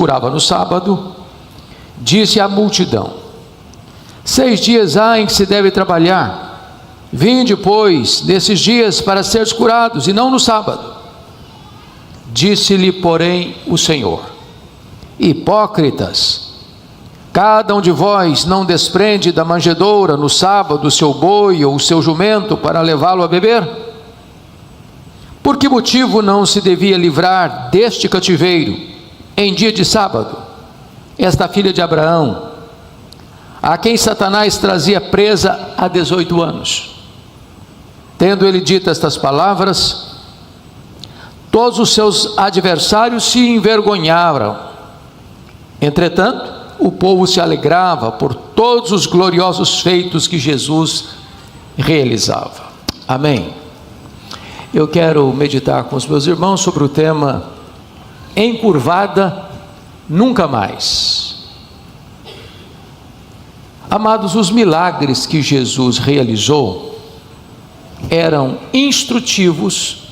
curava no sábado, disse à multidão: 6 dias há em que se deve trabalhar. Vinde, pois, nesses dias para seres curados, e não no sábado. Disse-lhe, porém, o Senhor: hipócritas, cada um de vós não desprende da manjedoura no sábado o seu boi ou o seu jumento para levá-lo a beber? Por que motivo não se devia livrar deste cativeiro em dia de sábado esta filha de Abraão, a quem Satanás trazia presa há 18 anos? Tendo ele dito estas palavras, todos os seus adversários se envergonharam. Entretanto, o povo se alegrava por todos os gloriosos feitos que Jesus realizava. Amém. Eu quero meditar com os meus irmãos sobre o tema encurvada nunca mais. Amados, os milagres que Jesus realizou eram instrutivos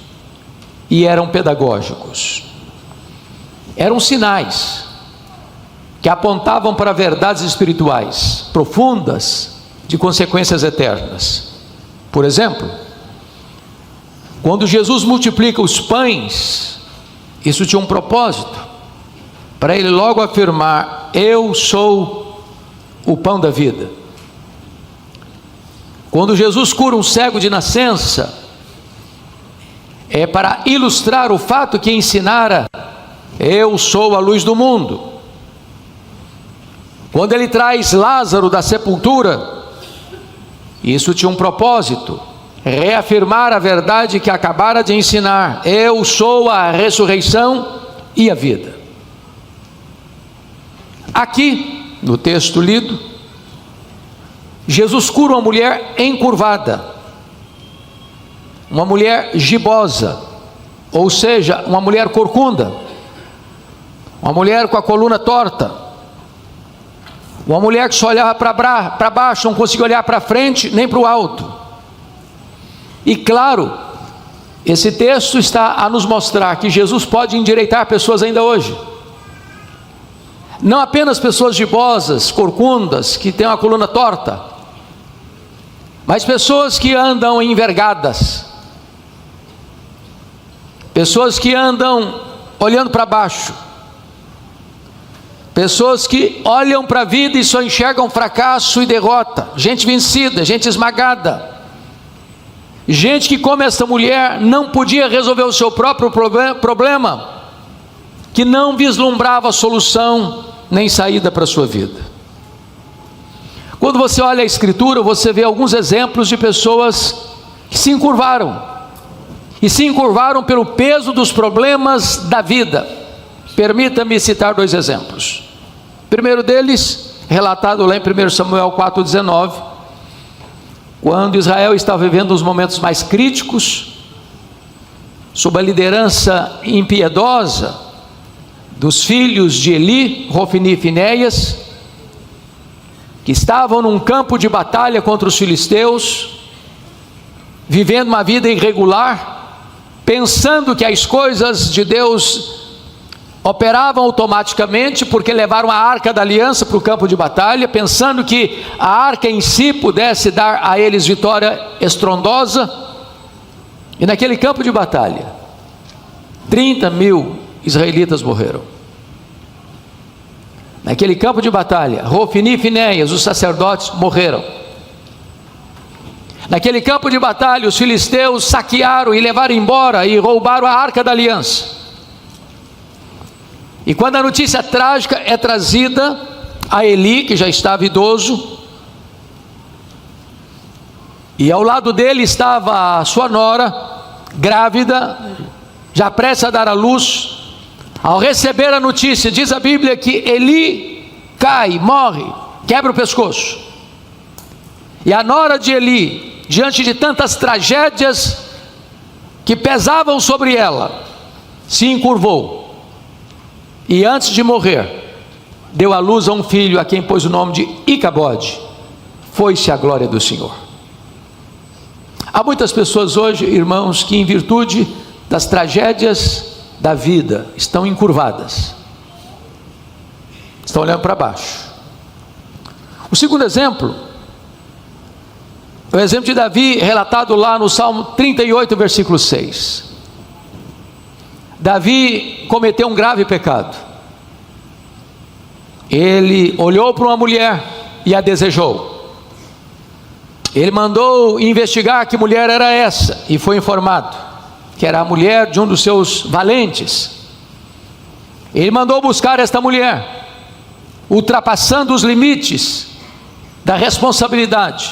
e eram pedagógicos. Eram sinais que apontavam para verdades espirituais profundas de consequências eternas. Por exemplo, quando Jesus multiplica os pães, isso tinha um propósito, para ele logo afirmar: eu sou o pão da vida. Quando Jesus cura um cego de nascença, é para ilustrar o fato que ensinara: eu sou a luz do mundo. Quando ele traz Lázaro da sepultura, isso tinha um propósito: reafirmar a verdade que acabara de ensinar: eu sou a ressurreição e a vida. Aqui, no texto lido, Jesus cura uma mulher encurvada, uma mulher gibosa, ou seja, uma mulher corcunda, uma mulher com a coluna torta, uma mulher que só olhava para baixo, não conseguia olhar para frente nem para o alto. E claro, esse texto está a nos mostrar que Jesus pode endireitar pessoas ainda hoje. Não apenas pessoas gibosas, corcundas, que têm uma coluna torta, mas pessoas que andam envergadas, pessoas que andam olhando para baixo, pessoas que olham para a vida e só enxergam fracasso e derrota, gente vencida, gente esmagada, gente que, como essa mulher, não podia resolver o seu próprio problema, que não vislumbrava solução nem saída para a sua vida. Quando você olha a Escritura, você vê alguns exemplos de pessoas que se encurvaram, e se encurvaram pelo peso dos problemas da vida. Permita-me citar 2 exemplos. O primeiro deles, relatado lá em 1 Samuel 4,19, quando Israel estava vivendo os momentos mais críticos, sob a liderança impiedosa dos filhos de Eli, Hofni e Finéias, que estavam num campo de batalha contra os filisteus, vivendo uma vida irregular, pensando que as coisas de Deus operavam automaticamente, porque levaram a arca da aliança para o campo de batalha, pensando que a arca em si pudesse dar a eles vitória estrondosa. E naquele campo de batalha, 30.000 israelitas morreram. Naquele campo de batalha, Hofni e Finéias, os sacerdotes, morreram. Naquele campo de batalha, os filisteus saquearam e levaram embora e roubaram a arca da aliança. E quando a notícia trágica é trazida a Eli, que já estava idoso, e ao lado dele estava a sua nora, grávida, já prestes a dar à luz, ao receber a notícia, diz a Bíblia que Eli cai, morre, quebra o pescoço. E a nora de Eli, diante de tantas tragédias que pesavam sobre ela, se encurvou. E antes de morrer, deu à luz a um filho, a quem pôs o nome de Icabode. Foi-se a glória do Senhor. Há muitas pessoas hoje, irmãos, que em virtude das tragédias da vida estão encurvadas. estão olhando para baixo. O segundo exemplo é o exemplo de Davi, relatado lá no Salmo 38, versículo 6. Davi cometeu um grave pecado. Ele olhou para uma mulher e a desejou. Ele mandou investigar que mulher era essa, e foi informado que era a mulher de um dos seus valentes. Ele mandou buscar esta mulher, ultrapassando os limites da responsabilidade,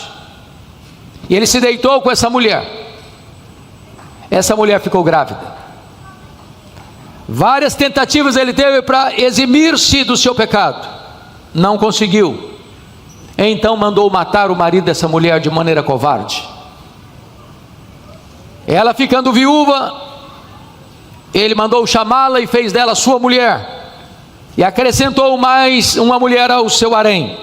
e ele se deitou com essa mulher. Essa mulher ficou grávida. Várias tentativas ele teve para eximir-se do seu pecado, não conseguiu. Então mandou matar o marido dessa mulher de maneira covarde. Ela ficando viúva, ele mandou chamá-la e fez dela sua mulher, e acrescentou mais uma mulher ao seu harém,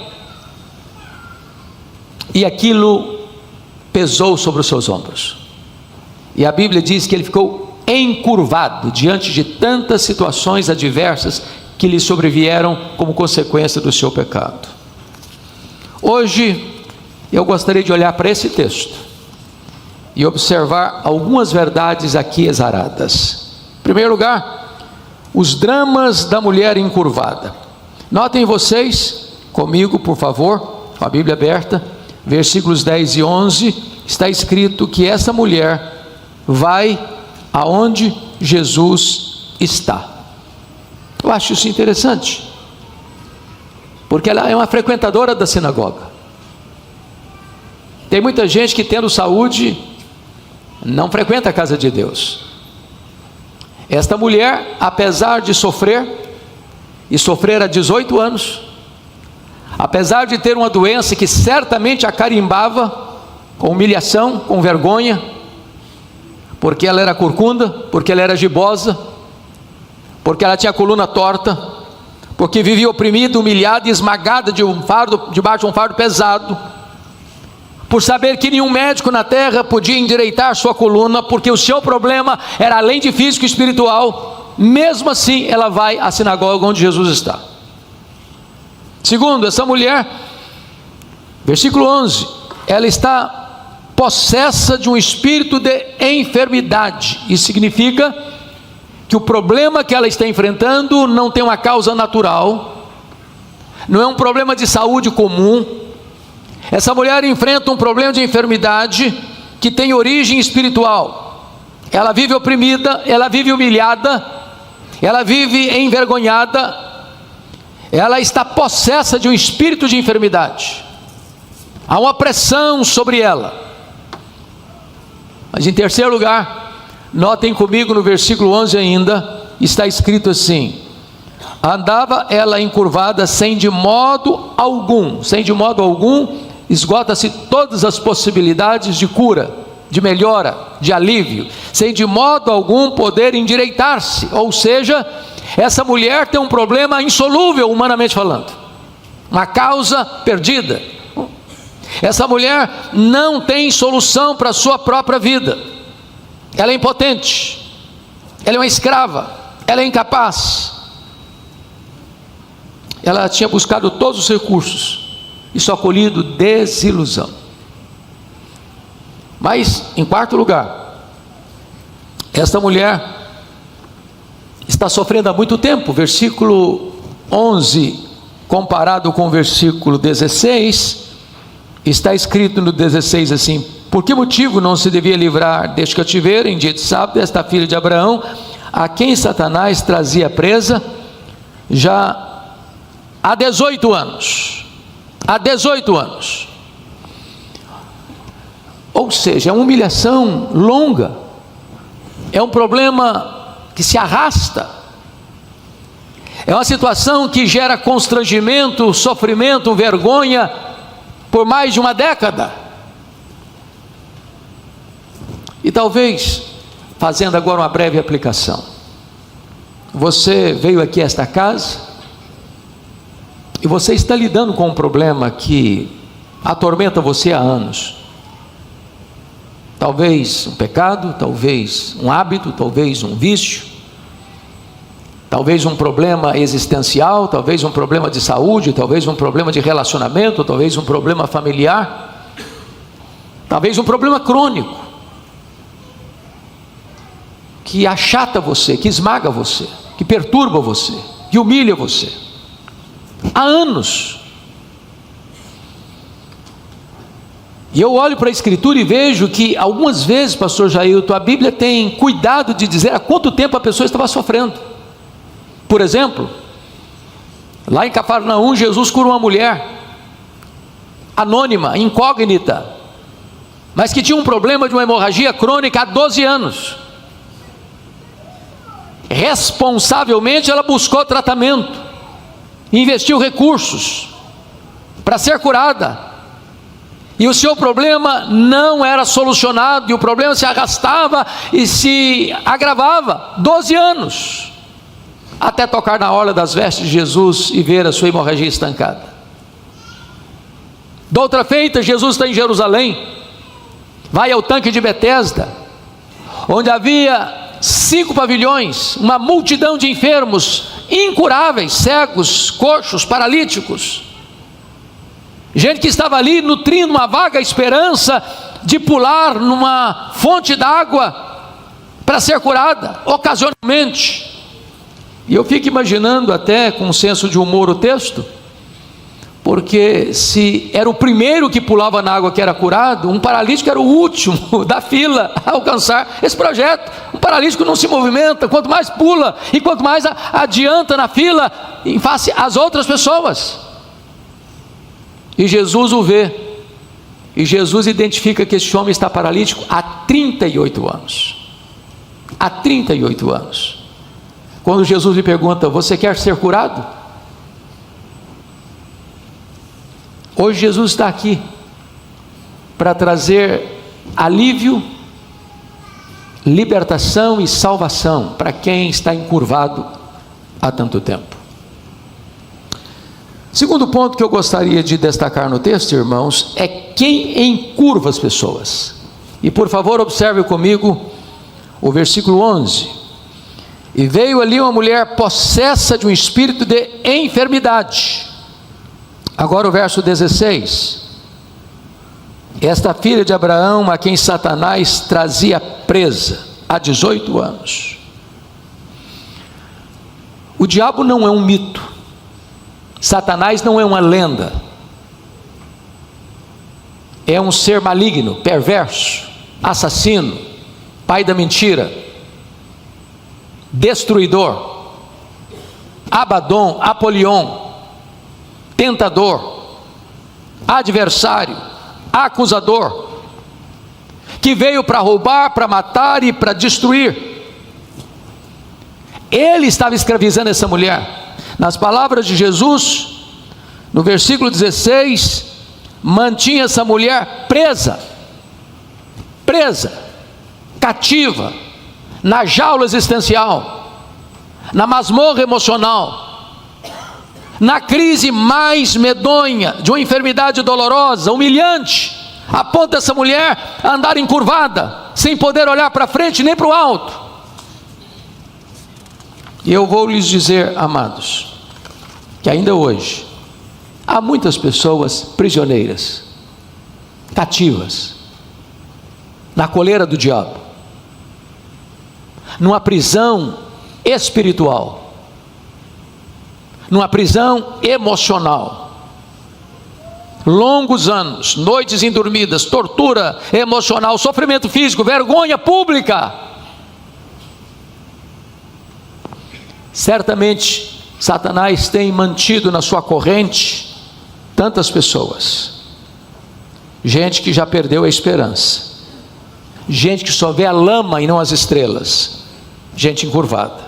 e aquilo pesou sobre os seus ombros, e a Bíblia diz que ele ficou encurvado diante de tantas situações adversas que lhe sobrevieram como consequência do seu pecado. Hoje eu gostaria de olhar para esse texto e observar algumas verdades aqui exaradas. Em primeiro lugar, os dramas da mulher encurvada. Notem vocês comigo, por favor, com a Bíblia aberta, versículos 10 e 11, está escrito que essa mulher vai aonde Jesus está. Eu acho isso interessante, porque ela é uma frequentadora da sinagoga. Tem muita gente que, tendo saúde, não frequenta a casa de Deus. Esta mulher, apesar de sofrer, e sofrer há 18 anos, apesar de ter uma doença que certamente a carimbava, com humilhação, com vergonha, porque ela era corcunda, porque ela era gibosa, porque ela tinha a coluna torta, porque vivia oprimida, humilhada e esmagada debaixo de um fardo pesado, por saber que nenhum médico na terra podia endireitar sua coluna, porque o seu problema era além de físico e espiritual. Mesmo assim ela vai à sinagoga onde Jesus está. Segundo, essa mulher, versículo 11, ela está possessa de um espírito de enfermidade. Isso significa que o problema que ela está enfrentando não tem uma causa natural, não é um problema de saúde comum. Essa mulher enfrenta um problema de enfermidade que tem origem espiritual. Ela vive oprimida, ela vive humilhada, ela vive envergonhada, ela está possessa de um espírito de enfermidade. Há uma pressão sobre ela. Mas em terceiro lugar, notem comigo no versículo 11 ainda, está escrito assim: andava ela encurvada sem de modo algum, esgota-se todas as possibilidades de cura, de melhora, de alívio, sem de modo algum poder endireitar-se. Ou seja, essa mulher tem um problema insolúvel, humanamente falando, uma causa perdida. Essa mulher não tem solução para a sua própria vida. Ela é impotente, ela é uma escrava, ela é incapaz. Ela tinha buscado todos os recursos e só colhido desilusão. Mas, em quarto lugar, esta mulher está sofrendo há muito tempo. Versículo 11, comparado com o versículo 16, está escrito no 16 assim: por que motivo não se devia livrar deste cativeiro em dia de sábado esta filha de Abraão, a quem Satanás trazia presa já há 18 anos? Há 18 anos. Ou seja, é uma humilhação longa, é um problema que se arrasta, é uma situação que gera constrangimento, sofrimento, vergonha por mais de uma década. E talvez, fazendo agora uma breve aplicação, você veio aqui a esta casa e você está lidando com um problema que atormenta você há anos. Talvez um pecado, talvez um hábito, talvez um vício, talvez um problema existencial, talvez um problema de saúde, talvez um problema de relacionamento, talvez um problema familiar, talvez um problema crônico, que achata você, que esmaga você, que perturba você, que humilha você, há anos. E eu olho para a Escritura e vejo que algumas vezes, pastor Jailton, a Bíblia tem cuidado de dizer há quanto tempo a pessoa estava sofrendo. Por exemplo, lá em Cafarnaum, Jesus cura uma mulher anônima, incógnita, mas que tinha um problema de uma hemorragia crônica há 12 anos. Responsavelmente ela buscou tratamento, investiu recursos para ser curada, e o seu problema não era solucionado, e o problema se arrastava e se agravava, 12 anos, até tocar na orla das vestes de Jesus e ver a sua hemorragia estancada. De outra feita, Jesus está em Jerusalém, vai ao tanque de Betesda, onde havia 5 pavilhões, uma multidão de enfermos, incuráveis, cegos, coxos, paralíticos, gente que estava ali nutrindo uma vaga esperança de pular numa fonte d'água para ser curada, ocasionalmente. E eu fico imaginando até com um senso de humor o texto, porque se era o primeiro que pulava na água que era curado, um paralítico era o último da fila a alcançar esse projeto. Um paralítico não se movimenta, quanto mais pula e quanto mais adianta na fila em face às outras pessoas. E Jesus o vê, e Jesus identifica que esse homem está paralítico há 38 anos. Há 38 anos. Quando Jesus lhe pergunta: você quer ser curado? Hoje Jesus está aqui para trazer alívio, libertação e salvação para quem está encurvado há tanto tempo. Segundo ponto que eu gostaria de destacar no texto, irmãos, é quem encurva as pessoas. E por favor observe comigo o versículo 11. E veio ali uma mulher possessa de um espírito de enfermidade. Agora o verso 16. Esta filha de Abraão, a quem Satanás trazia presa há 18 anos. O diabo não é um mito. Satanás não é uma lenda. É um ser maligno, perverso, assassino, pai da mentira, destruidor, Abaddon, Apolion, tentador, adversário, acusador, que veio para roubar, para matar e para destruir. Ele estava escravizando essa mulher. Nas palavras de Jesus, no versículo 16, mantinha essa mulher presa, cativa, na jaula existencial, na masmorra emocional, na crise mais medonha, de uma enfermidade dolorosa, humilhante, a ponto dessa mulher andar encurvada, sem poder olhar para frente nem para o alto. E eu vou lhes dizer, amados, que ainda hoje há muitas pessoas prisioneiras, cativas, na coleira do diabo, numa prisão espiritual, numa prisão emocional, longos anos, noites indormidas, tortura emocional, sofrimento físico, vergonha pública. Certamente Satanás tem mantido na sua corrente tantas pessoas, gente que já perdeu a esperança, gente que só vê a lama e não as estrelas, gente encurvada.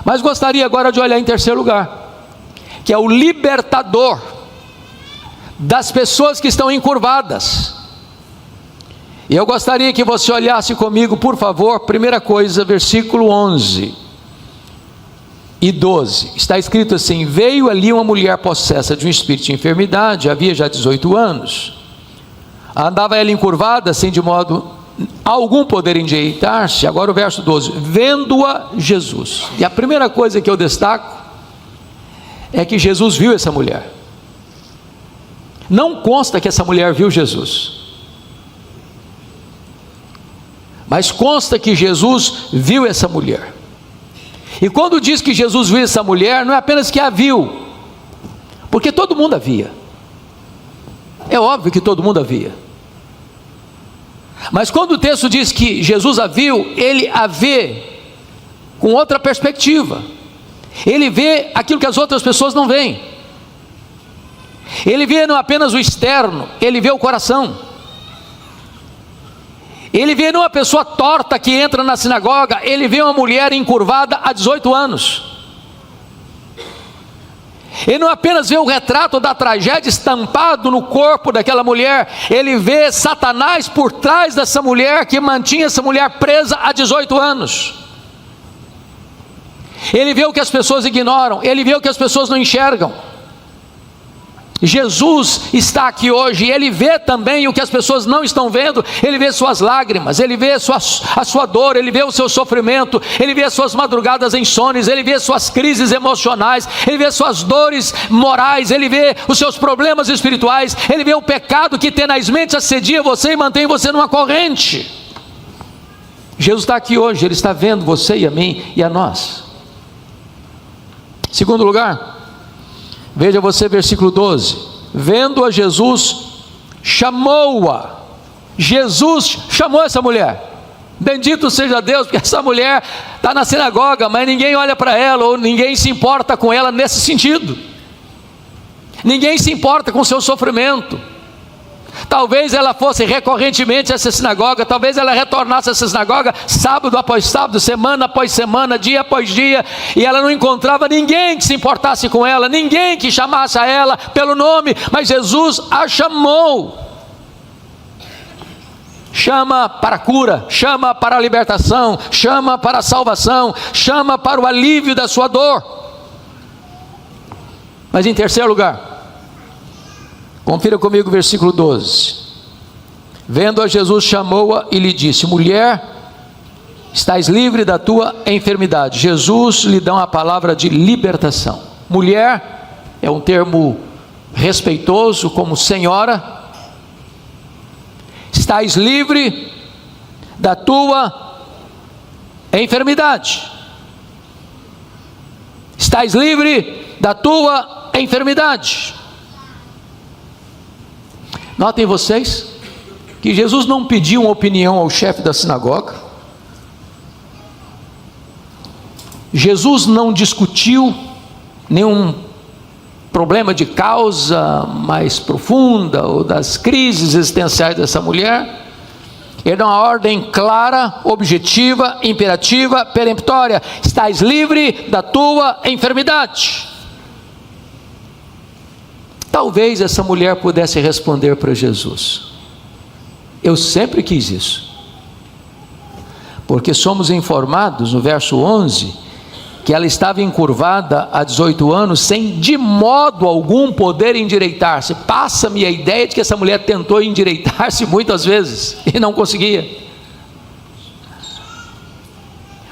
Mas gostaria agora de olhar em terceiro lugar, que é o libertador das pessoas que estão encurvadas. E eu gostaria que você olhasse comigo, por favor, primeira coisa, versículo 11 e 12, está escrito assim: veio ali uma mulher possessa de um espírito de enfermidade, havia já 18 anos, andava ela encurvada, assim de modo algum poder endireitar-se. Agora o verso 12: vendo-a Jesus. E a primeira coisa que eu destaco é que Jesus viu essa mulher. Não consta que essa mulher viu Jesus, mas consta que Jesus viu essa mulher. E quando diz que Jesus viu essa mulher, não é apenas que a viu, porque todo mundo a via. É óbvio que todo mundo a via. Mas quando o texto diz que Jesus a viu, ele a vê com outra perspectiva. Ele vê aquilo que as outras pessoas não veem. Ele vê não apenas o externo, ele vê o coração. Ele vê não uma pessoa torta que entra na sinagoga, ele vê uma mulher encurvada há 18 anos. Ele não apenas vê o retrato da tragédia estampado no corpo daquela mulher, ele vê Satanás por trás dessa mulher, que mantinha essa mulher presa há 18 anos. Ele vê o que as pessoas ignoram, ele vê o que as pessoas não enxergam. Jesus está aqui hoje, e ele vê também o que as pessoas não estão vendo. Ele vê suas lágrimas, ele vê a sua dor, ele vê o seu sofrimento, ele vê as suas madrugadas insônias, ele vê suas crises emocionais, ele vê suas dores morais, ele vê os seus problemas espirituais, ele vê o pecado que tenazmente assedia você e mantém você numa corrente. Jesus está aqui hoje, ele está vendo você e a mim e a nós. Segundo lugar, veja você versículo 12: vendo a Jesus, chamou-a. Jesus chamou essa mulher. Bendito seja Deus, porque essa mulher está na sinagoga, mas ninguém olha para ela, ou ninguém se importa com ela nesse sentido. Ninguém se importa com o seu sofrimento. Talvez ela fosse recorrentemente a essa sinagoga, talvez ela retornasse a essa sinagoga sábado após sábado, semana após semana, dia após dia, e ela não encontrava ninguém que se importasse com ela, ninguém que chamasse a ela pelo nome, mas Jesus a chamou. Chama para a cura, chama para a libertação, chama para a salvação, chama para o alívio da sua dor. Mas em terceiro lugar, confira comigo o versículo 12: vendo a Jesus, chamou-a e lhe disse: mulher, estás livre da tua enfermidade. Jesus lhe dá uma palavra de libertação. Mulher é um termo respeitoso, como senhora. Estás livre da tua enfermidade. Estás livre da tua enfermidade. Notem vocês que Jesus não pediu uma opinião ao chefe da sinagoga. Jesus não discutiu nenhum problema de causa mais profunda ou das crises existenciais dessa mulher. Ele dá uma ordem clara, objetiva, imperativa, peremptória: estás livre da tua enfermidade. Talvez essa mulher pudesse responder para Jesus: eu sempre quis isso. Porque somos informados no verso 11 que ela estava encurvada há 18 anos, sem de modo algum poder endireitar-se. Passa-me a ideia de que essa mulher tentou endireitar-se muitas vezes e não conseguia.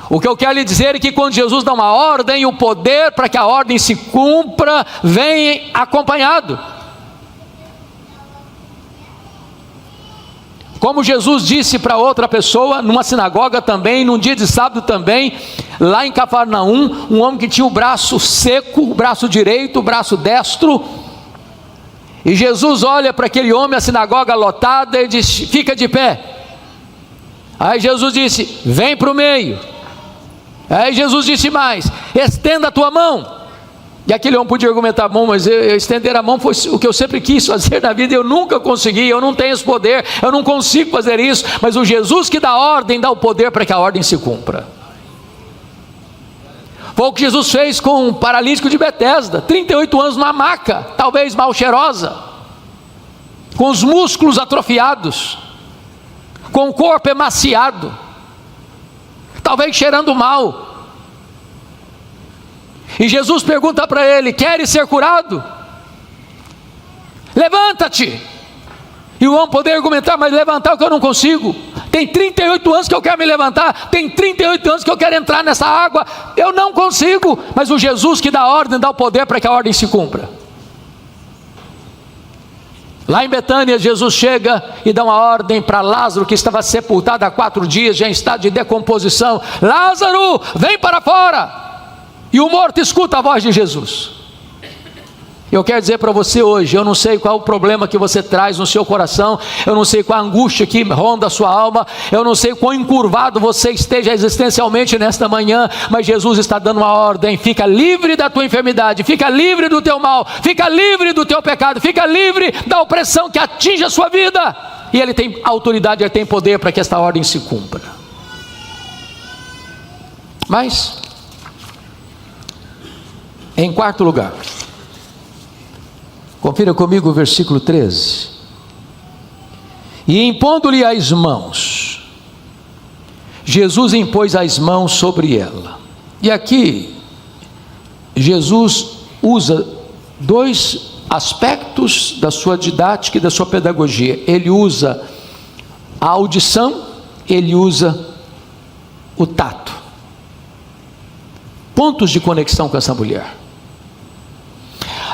O que eu quero lhe dizer é que quando Jesus dá uma ordem, o poder para que a ordem se cumpra vem acompanhado. Como Jesus disse para outra pessoa, numa sinagoga também, num dia de sábado também, lá em Cafarnaum, um homem que tinha o braço seco, o braço direito, o braço destro, e Jesus olha para aquele homem, a sinagoga lotada, e diz: fica de pé. Aí Jesus disse: vem para o meio. Aí Jesus disse mais: estenda a tua mão. E aquele homem podia argumentar: bom, mas eu estender a mão foi o que eu sempre quis fazer na vida, eu nunca consegui, eu não tenho esse poder, eu não consigo fazer isso. Mas o Jesus que dá ordem, dá o poder para que a ordem se cumpra. Foi o que Jesus fez com o paralítico de Betesda, 38 anos numa maca, talvez mal cheirosa, com os músculos atrofiados, com o corpo emaciado, talvez cheirando mal. E Jesus pergunta para ele: queres ser curado? Levanta-te. E o homem poderia argumentar: mas levantar o que eu não consigo. Tem 38 anos que eu quero me levantar, tem 38 anos que eu quero entrar nessa água, eu não consigo, mas o Jesus que dá a ordem, dá o poder para que a ordem se cumpra. Lá em Betânia, Jesus chega e dá uma ordem para Lázaro, que estava sepultado há 4 dias, já em estado de decomposição: Lázaro, vem para fora. E o morto escuta a voz de Jesus. Eu quero dizer para você hoje, eu não sei qual o problema que você traz no seu coração, eu não sei qual a angústia que ronda a sua alma, eu não sei quão encurvado você esteja existencialmente nesta manhã, mas Jesus está dando uma ordem: fica livre da tua enfermidade, fica livre do teu mal, fica livre do teu pecado, fica livre da opressão que atinge a sua vida. E Ele tem autoridade, Ele tem poder para que esta ordem se cumpra. Mas, em quarto lugar, confira comigo o versículo 13. E impondo-lhe as mãos, Jesus impôs as mãos sobre ela. E aqui, Jesus usa 2 aspectos da sua didática e da sua pedagogia. Ele usa a audição, ele usa o tato. Pontos de conexão com essa mulher.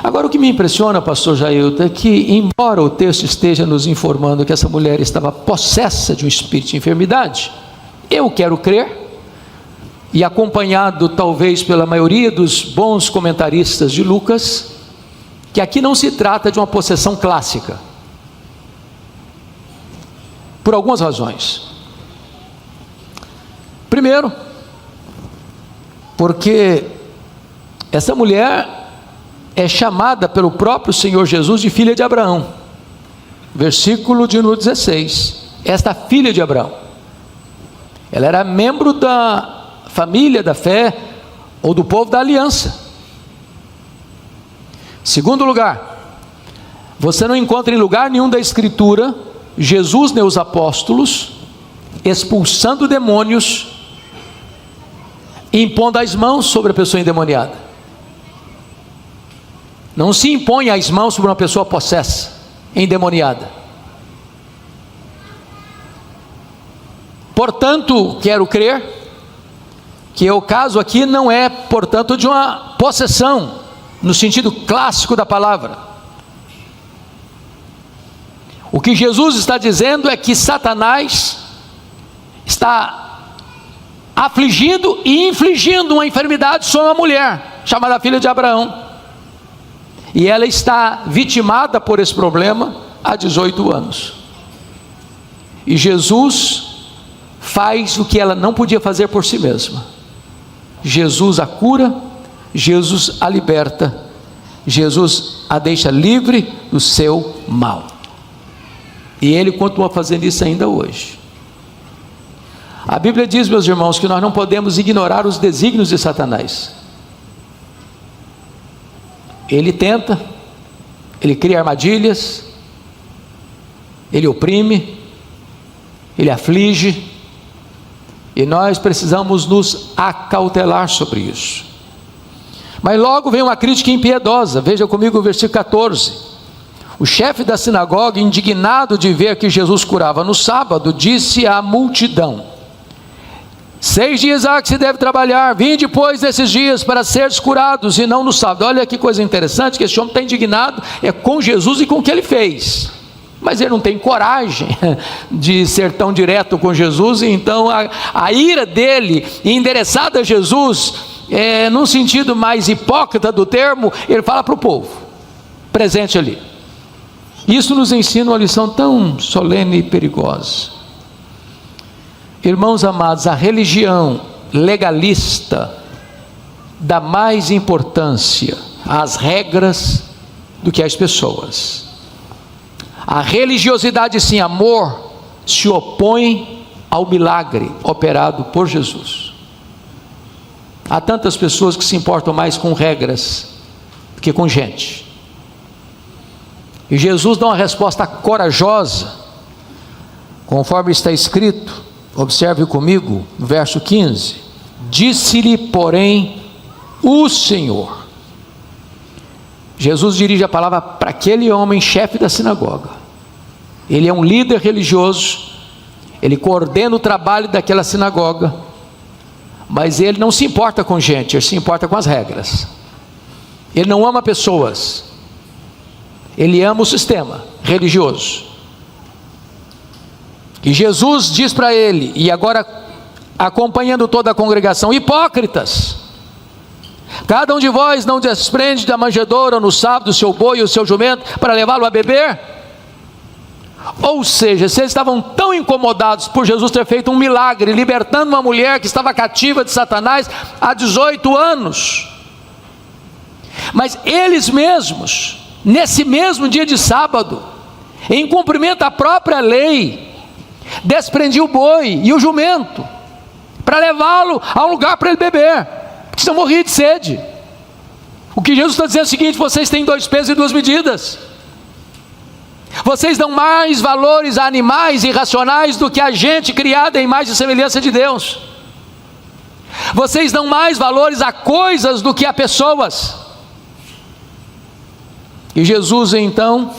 Agora, o que me impressiona, pastor Jailton, é que, embora o texto esteja nos informando que essa mulher estava possessa de um espírito de enfermidade, eu quero crer, e acompanhado talvez pela maioria dos bons comentaristas de Lucas, que aqui não se trata de uma possessão clássica, por algumas razões. Primeiro, porque essa mulher é chamada pelo próprio Senhor Jesus de filha de Abraão. Versículo de número 16. Esta filha de Abraão, ela era membro da família da fé, ou do povo da aliança. Segundo lugar, você não encontra em lugar nenhum da Escritura Jesus nem os apóstolos expulsando demônios, impondo as mãos sobre a pessoa endemoniada. Não se impõe as mãos sobre uma pessoa possessa, endemoniada. Portanto, quero crer que o caso aqui não é, portanto, de uma possessão, no sentido clássico da palavra. O que Jesus está dizendo é que Satanás está afligindo e infligindo uma enfermidade sobre uma mulher, chamada filha de Abraão. E ela está vitimada por esse problema há 18 anos. E Jesus faz o que ela não podia fazer por si mesma. Jesus a cura, Jesus a liberta, Jesus a deixa livre do seu mal. E Ele continua fazendo isso ainda hoje. A Bíblia diz, meus irmãos, que nós não podemos ignorar os desígnios de Satanás. Ele tenta, ele cria armadilhas, ele oprime, ele aflige, e nós precisamos nos acautelar sobre isso. Mas logo vem uma crítica impiedosa. Veja comigo o versículo 14. O chefe da sinagoga, indignado de ver que Jesus curava no sábado, disse à multidão: 6 dias há que se deve trabalhar, vinde depois desses dias para seres curados, e não no sábado. Olha que coisa interessante, que esse homem está indignado com Jesus e com o que ele fez, mas ele não tem coragem de ser tão direto com Jesus, e então a ira dele, endereçada a Jesus, num sentido mais hipócrita do termo, ele fala para o povo presente ali. Isso nos ensina uma lição tão solene e perigosa. Irmãos amados, a religião legalista dá mais importância às regras do que às pessoas. A religiosidade sem amor se opõe ao milagre operado por Jesus. Há tantas pessoas que se importam mais com regras do que com gente. E Jesus dá uma resposta corajosa, conforme está escrito. Observe comigo, no verso 15. Disse-lhe, porém, o Senhor. Jesus dirige a palavra para aquele homem, chefe da sinagoga. Ele é um líder religioso, Ele coordena o trabalho daquela sinagoga, mas ele não se importa com gente, ele se importa com as regras. Ele não ama pessoas, ele ama o sistema religioso. E Jesus diz para ele, e agora acompanhando toda a congregação: hipócritas, cada um de vós não desprende da manjedoura no sábado o seu boi e o seu jumento para levá-lo a beber? Ou seja, se eles estavam tão incomodados por Jesus ter feito um milagre, libertando uma mulher que estava cativa de Satanás há 18 anos, mas eles mesmos, nesse mesmo dia de sábado, em cumprimento à própria lei, desprendiam o boi e o jumento para levá-lo a um lugar para ele beber, porque senão morria de sede. O que Jesus está dizendo é o seguinte: vocês têm 2 pesos e 2 medidas. Vocês dão mais valores a animais irracionais do que a gente criada em imagem e semelhança de Deus. Vocês dão mais valores a coisas do que a pessoas. E Jesus então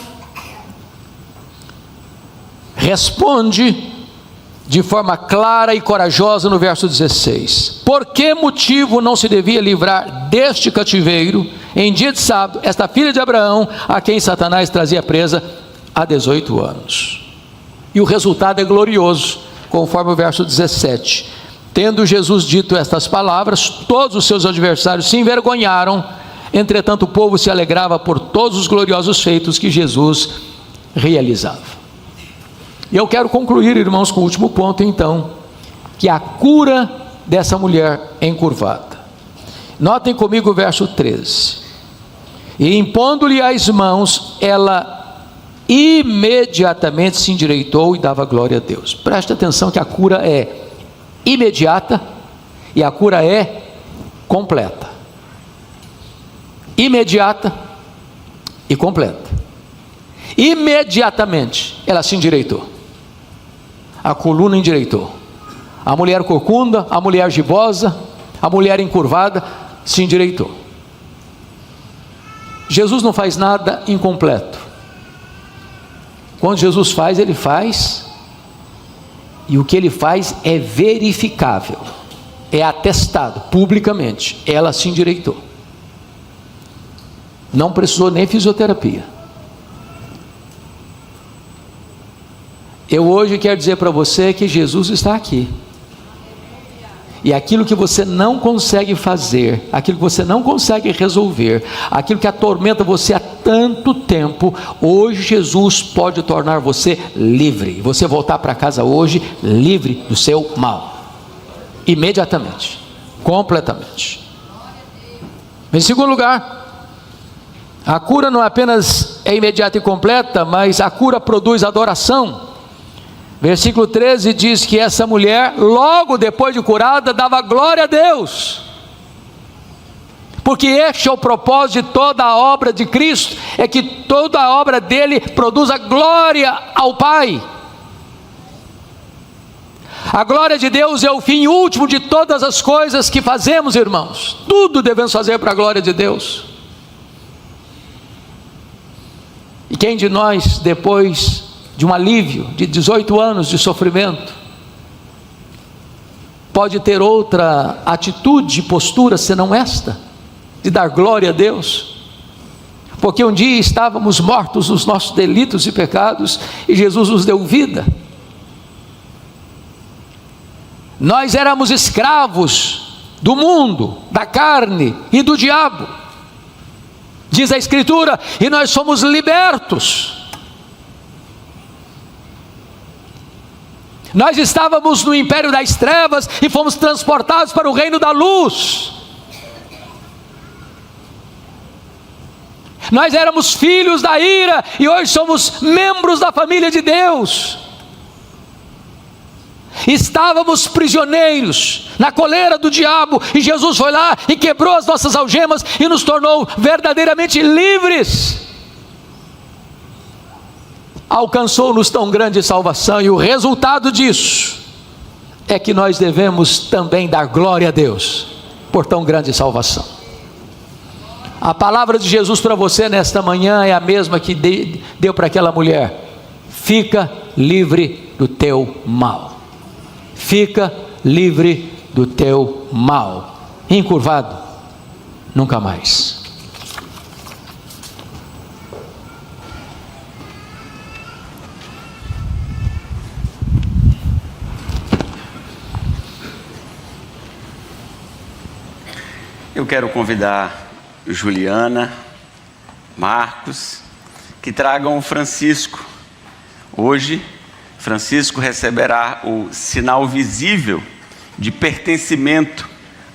responde de forma clara e corajosa no verso 16: por que motivo não se devia livrar deste cativeiro em dia de sábado esta filha de Abraão, a quem Satanás trazia presa há 18 anos? E o resultado é glorioso, conforme o verso 17: tendo Jesus dito estas palavras, todos os seus adversários se envergonharam, entretanto o povo se alegrava por todos os gloriosos feitos que Jesus realizava. E eu quero concluir, irmãos, com o último ponto então, que é a cura dessa mulher encurvada. Notem comigo o verso 13: e impondo-lhe as mãos, ela imediatamente se endireitou e dava glória a Deus. Preste atenção que a cura é imediata e a cura é completa. Imediata e completa. Imediatamente ela se endireitou, a coluna endireitou. A mulher corcunda, a mulher gibosa, a mulher encurvada se endireitou. Jesus não faz nada incompleto. Quando Jesus faz, ele faz, e o que ele faz é verificável, é atestado publicamente. Ela se endireitou, não precisou nem fisioterapia. Eu hoje quero dizer para você que Jesus está aqui, e aquilo que você não consegue fazer, aquilo que você não consegue resolver, aquilo que atormenta você há tanto tempo, hoje Jesus pode tornar você livre, e você voltar para casa hoje livre do seu mal, imediatamente, completamente. Em segundo lugar, a cura não apenas é imediata e completa, mas a cura produz adoração. Versículo 13 diz que essa mulher, logo depois de curada, dava glória a Deus, porque este é o propósito de toda a obra de Cristo, é que toda a obra dele produza glória ao Pai. A glória de Deus é o fim último de todas as coisas que fazemos, irmãos. Tudo devemos fazer para a glória de Deus. E quem de nós, depois de um alívio de 18 anos de sofrimento, pode ter outra atitude e postura senão esta, de dar glória a Deus? Porque um dia estávamos mortos nos nossos delitos e pecados, e Jesus nos deu vida. Nós éramos escravos do mundo, da carne e do diabo, diz a Escritura, e nós somos libertos. Nós estávamos no império das trevas e fomos transportados para o reino da luz. Nós éramos filhos da ira e hoje somos membros da família de Deus. Estávamos prisioneiros na coleira do diabo, e Jesus foi lá e quebrou as nossas algemas e nos tornou verdadeiramente livres. Alcançou-nos tão grande salvação, e o resultado disso é que nós devemos também dar glória a Deus por tão grande salvação. A palavra de Jesus para você nesta manhã é a mesma que deu para aquela mulher: fica livre do teu mal. Fica livre do teu mal. Encurvado, nunca mais. Eu quero convidar Juliana, Marcos, que tragam o Francisco. Hoje, Francisco receberá o sinal visível de pertencimento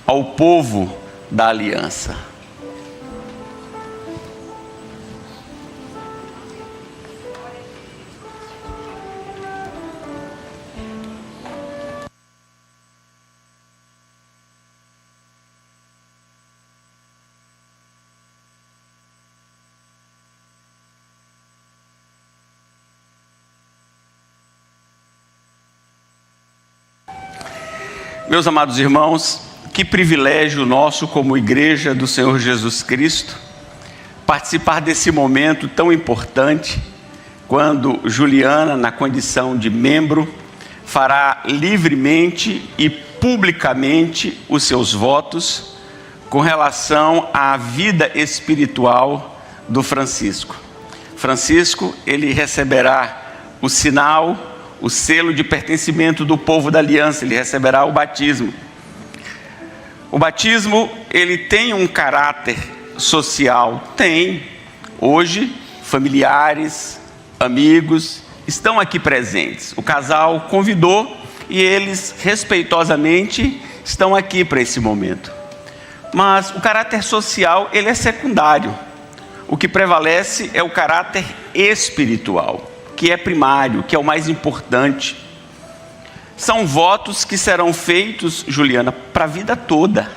ao povo da aliança. Meus amados irmãos, que privilégio nosso como Igreja do Senhor Jesus Cristo participar desse momento tão importante, quando Juliana, na condição de membro, fará livremente e publicamente os seus votos com relação à vida espiritual do Francisco. Francisco, ele receberá o sinal, o selo de pertencimento do povo da aliança, ele receberá o batismo. O batismo, ele tem um caráter social? Tem. Hoje, familiares, amigos estão aqui presentes. O casal convidou e eles, respeitosamente, estão aqui para esse momento. Mas o caráter social, ele é secundário. O que prevalece é o caráter espiritual, que é primário, que é o mais importante. São votos que serão feitos, Juliana, para a vida toda.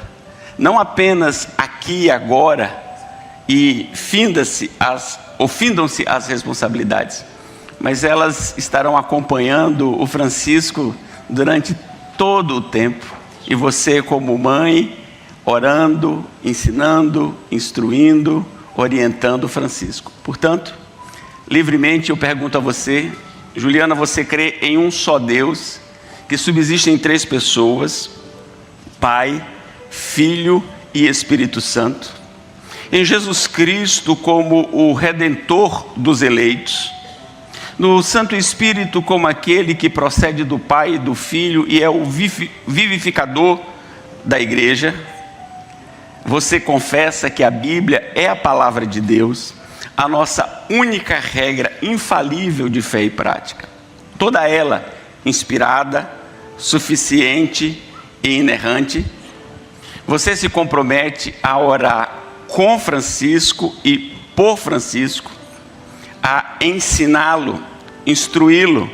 Não apenas aqui e agora, e findam-se as responsabilidades, mas elas estarão acompanhando o Francisco durante todo o tempo. E você, como mãe, orando, ensinando, instruindo, orientando o Francisco. Portanto, livremente eu pergunto a você, Juliana, você crê em um só Deus, que subsiste em 3 pessoas, Pai, Filho e Espírito Santo? Em Jesus Cristo como o Redentor dos eleitos, no Santo Espírito como aquele que procede do Pai e do Filho e é o vivificador da igreja? Você confessa que a Bíblia é a palavra de Deus, a nossa única regra infalível de fé e prática, toda ela inspirada, suficiente e inerrante? Você se compromete a orar com Francisco e por Francisco, a ensiná-lo, instruí-lo,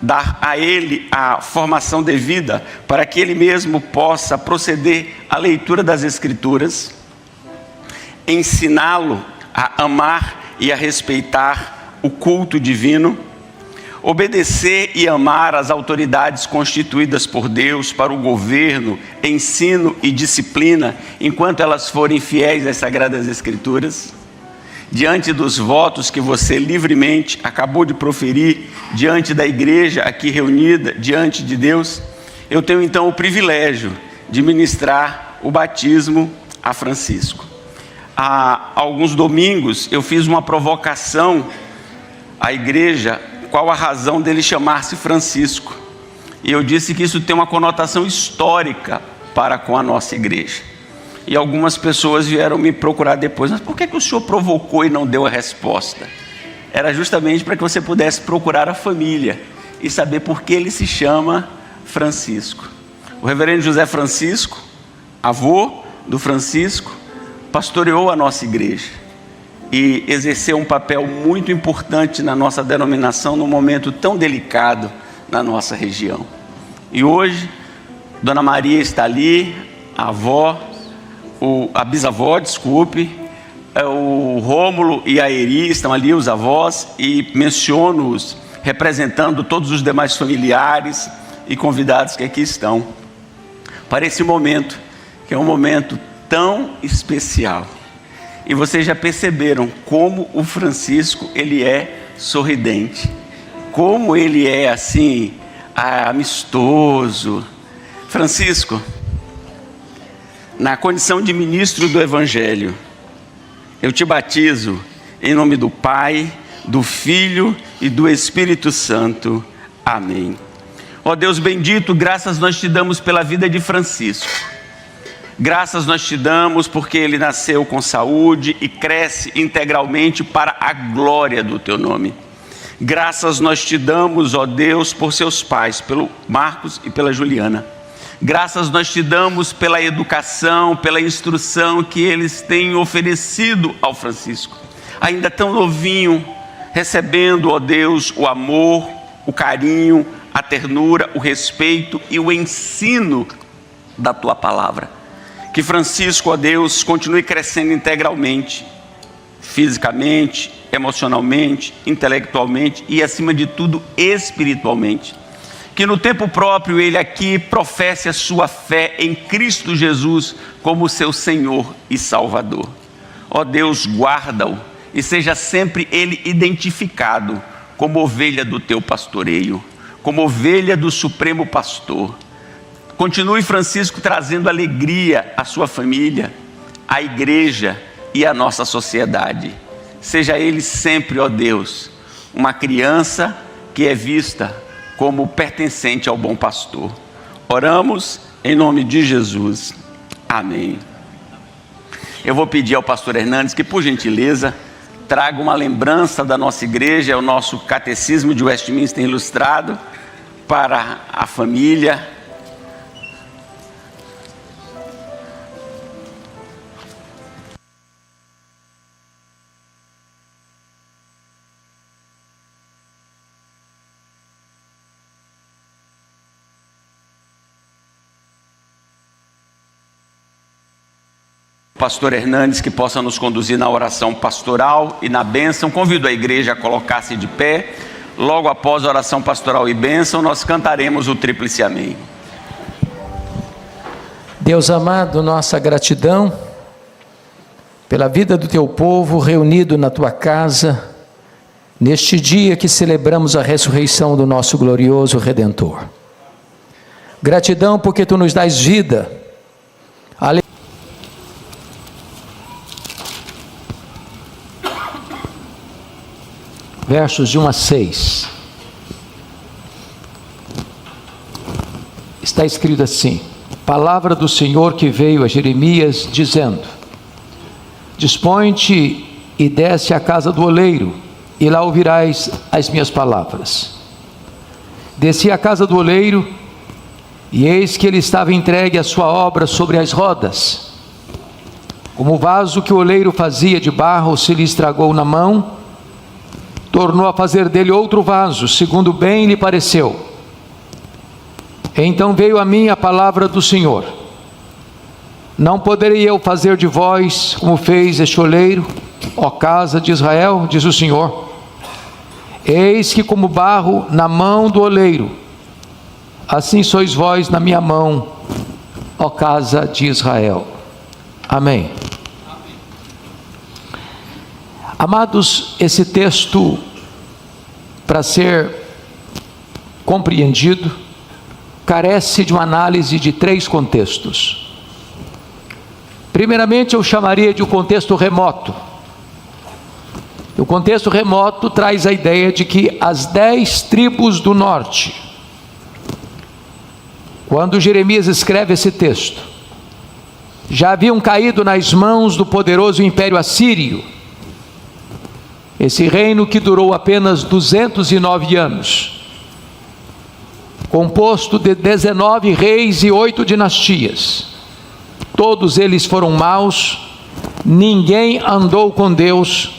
dar a ele a formação devida para que ele mesmo possa proceder à leitura das Escrituras, ensiná-lo a amar e a respeitar o culto divino, obedecer e amar as autoridades constituídas por Deus para o governo, ensino e disciplina, enquanto elas forem fiéis às Sagradas Escrituras? Diante dos votos que você livremente acabou de proferir, diante da igreja aqui reunida, diante de Deus, eu tenho então o privilégio de ministrar o batismo a Francisco. Há alguns domingos eu fiz uma provocação à igreja, qual a razão dele chamar-se Francisco. E eu disse que isso tem uma conotação histórica para com a nossa igreja. E algumas pessoas vieram me procurar depois, mas por que o senhor provocou e não deu a resposta? Era justamente para que você pudesse procurar a família e saber por que ele se chama Francisco. O reverendo José Francisco, avô do Francisco, pastoreou a nossa igreja e exerceu um papel muito importante na nossa denominação num momento tão delicado na nossa região. E hoje, Dona Maria está ali, a avó, a bisavó, desculpe, o Rômulo e a Eri estão ali, os avós, e menciono-os representando todos os demais familiares e convidados que aqui estão, para esse momento, que é um momento tão especial. E vocês já perceberam como o Francisco, ele é sorridente, como ele é assim, amistoso. Francisco, na condição de ministro do Evangelho, eu te batizo em nome do Pai, do Filho e do Espírito Santo. Amém. Ó Deus bendito, graças nós te damos pela vida de Francisco. Graças nós te damos porque ele nasceu com saúde e cresce integralmente para a glória do teu nome. Graças nós te damos, ó Deus, por seus pais, pelo Marcos e pela Juliana. Graças nós te damos pela educação, pela instrução que eles têm oferecido ao Francisco. Ainda tão novinho, recebendo, ó Deus, o amor, o carinho, a ternura, o respeito e o ensino da tua palavra. Que Francisco, ó Deus, continue crescendo integralmente, fisicamente, emocionalmente, intelectualmente e, acima de tudo, espiritualmente. Que no tempo próprio ele aqui professe a sua fé em Cristo Jesus como seu Senhor e Salvador. Ó Deus, guarda-o e seja sempre ele identificado como ovelha do teu pastoreio, como ovelha do Supremo Pastor. Continue, Francisco, trazendo alegria à sua família, à igreja e à nossa sociedade. Seja ele sempre, ó Deus, uma criança que é vista como pertencente ao bom pastor. Oramos em nome de Jesus. Amém. Eu vou pedir ao pastor Hernandes que, por gentileza, traga uma lembrança da nossa igreja, o nosso catecismo de Westminster ilustrado, para a família. Pastor Hernandes, que possa nos conduzir na oração pastoral e na bênção. Convido a igreja a colocar-se de pé. Logo após a oração pastoral e bênção, nós cantaremos o tríplice amém. Deus amado, nossa gratidão pela vida do teu povo reunido na tua casa, neste dia que celebramos a ressurreição do nosso glorioso Redentor. Gratidão porque tu nos dás vida, versos de 1 a 6, está escrito assim: palavra do Senhor que veio a Jeremias, dizendo: dispõe-te e desce à casa do oleiro, e lá ouvirás as minhas palavras. Desci à casa do oleiro, e eis que ele estava entregue à sua obra sobre as rodas. Como o vaso que o oleiro fazia de barro se lhe estragou na mão, tornou a fazer dele outro vaso, segundo bem lhe pareceu. Então veio a mim a palavra do Senhor: não poderei eu fazer de vós como fez este oleiro, ó casa de Israel, diz o Senhor. Eis que como barro na mão do oleiro, assim sois vós na minha mão, ó casa de Israel. Amém. Amados, esse texto, para ser compreendido, carece de uma análise de 3 contextos. Primeiramente, eu chamaria de um contexto remoto. O contexto remoto traz a ideia de que as 10 tribos do norte, quando Jeremias escreve esse texto, já haviam caído nas mãos do poderoso Império Assírio. Esse reino que durou apenas 209 anos, composto de 19 reis e 8 dinastias. Todos eles foram maus, ninguém andou com Deus,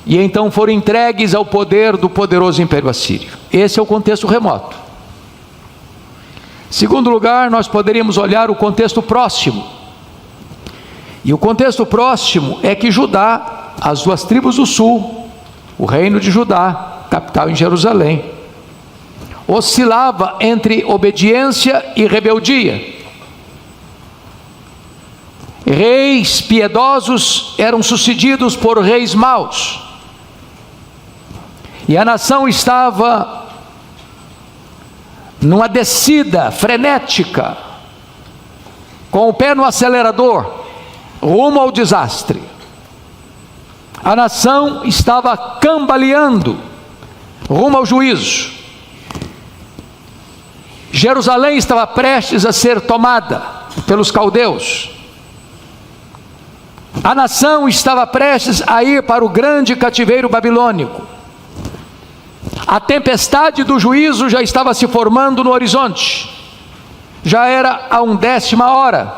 e então foram entregues ao poder do poderoso Império Assírio. Esse é o contexto remoto. Segundo lugar, nós poderíamos olhar o contexto próximo. E o contexto próximo é que Judá, as 2 tribos do sul, o reino de Judá, capital em Jerusalém, oscilava entre obediência e rebeldia. Reis piedosos eram sucedidos por reis maus, e a nação estava numa descida frenética, com o pé no acelerador, rumo ao desastre. A nação estava cambaleando, rumo ao juízo. Jerusalém estava prestes a ser tomada pelos caldeus. A nação estava prestes a ir para o grande cativeiro babilônico. A tempestade do juízo já estava se formando no horizonte. Já era a 1/10 hora,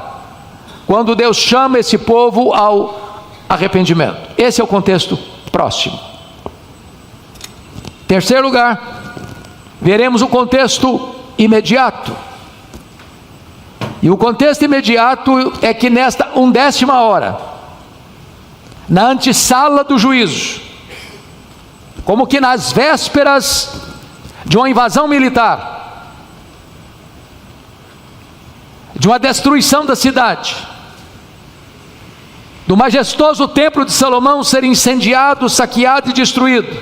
quando Deus chama esse povo ao arrependimento. Esse é o contexto próximo. Terceiro lugar, veremos o contexto imediato. E o contexto imediato é que nesta 1/10 hora, na antessala do juízo, como que nas vésperas de uma invasão militar, de uma destruição da cidade, do majestoso templo de Salomão ser incendiado, saqueado e destruído,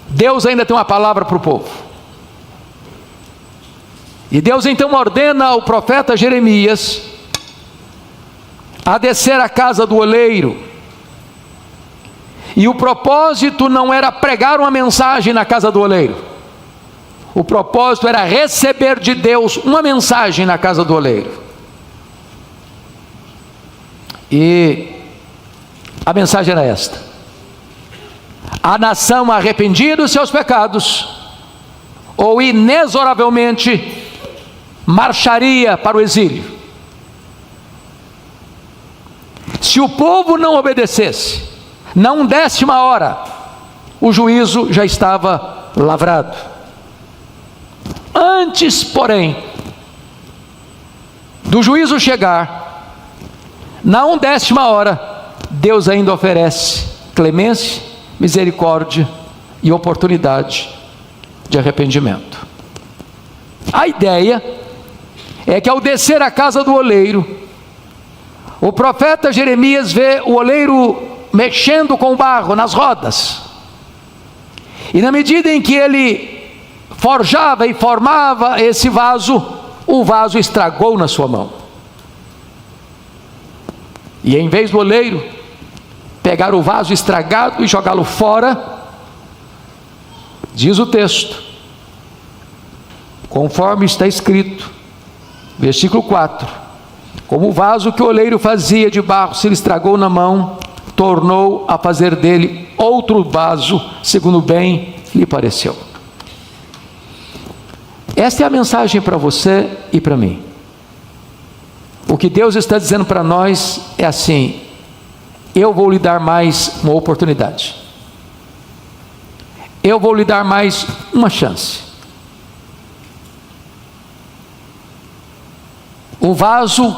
Deus ainda tem uma palavra para o povo. E Deus então ordena ao profeta Jeremias a descer à casa do oleiro. E o propósito não era pregar uma mensagem na casa do oleiro. O propósito era receber de Deus uma mensagem na casa do oleiro. E a mensagem era esta: a nação arrependida dos seus pecados, ou inexoravelmente marcharia para o exílio. Se o povo não obedecesse, na 1/10 hora, o juízo já estava lavrado. Antes, porém, do juízo chegar, na 1/10 hora, Deus ainda oferece clemência, misericórdia e oportunidade de arrependimento. A ideia é que ao descer à casa do oleiro, o profeta Jeremias vê o oleiro mexendo com o barro nas rodas, e na medida em que ele forjava e formava esse vaso, o vaso estragou na sua mão. E em vez do oleiro pegar o vaso estragado e jogá-lo fora, diz o texto, conforme está escrito, versículo 4: como o vaso que o oleiro fazia de barro se lhe estragou na mão, tornou a fazer dele outro vaso, segundo bem lhe pareceu. Esta é a mensagem para você e para mim. O que Deus está dizendo para nós é assim: eu vou lhe dar mais uma oportunidade, eu vou lhe dar mais uma chance. O vaso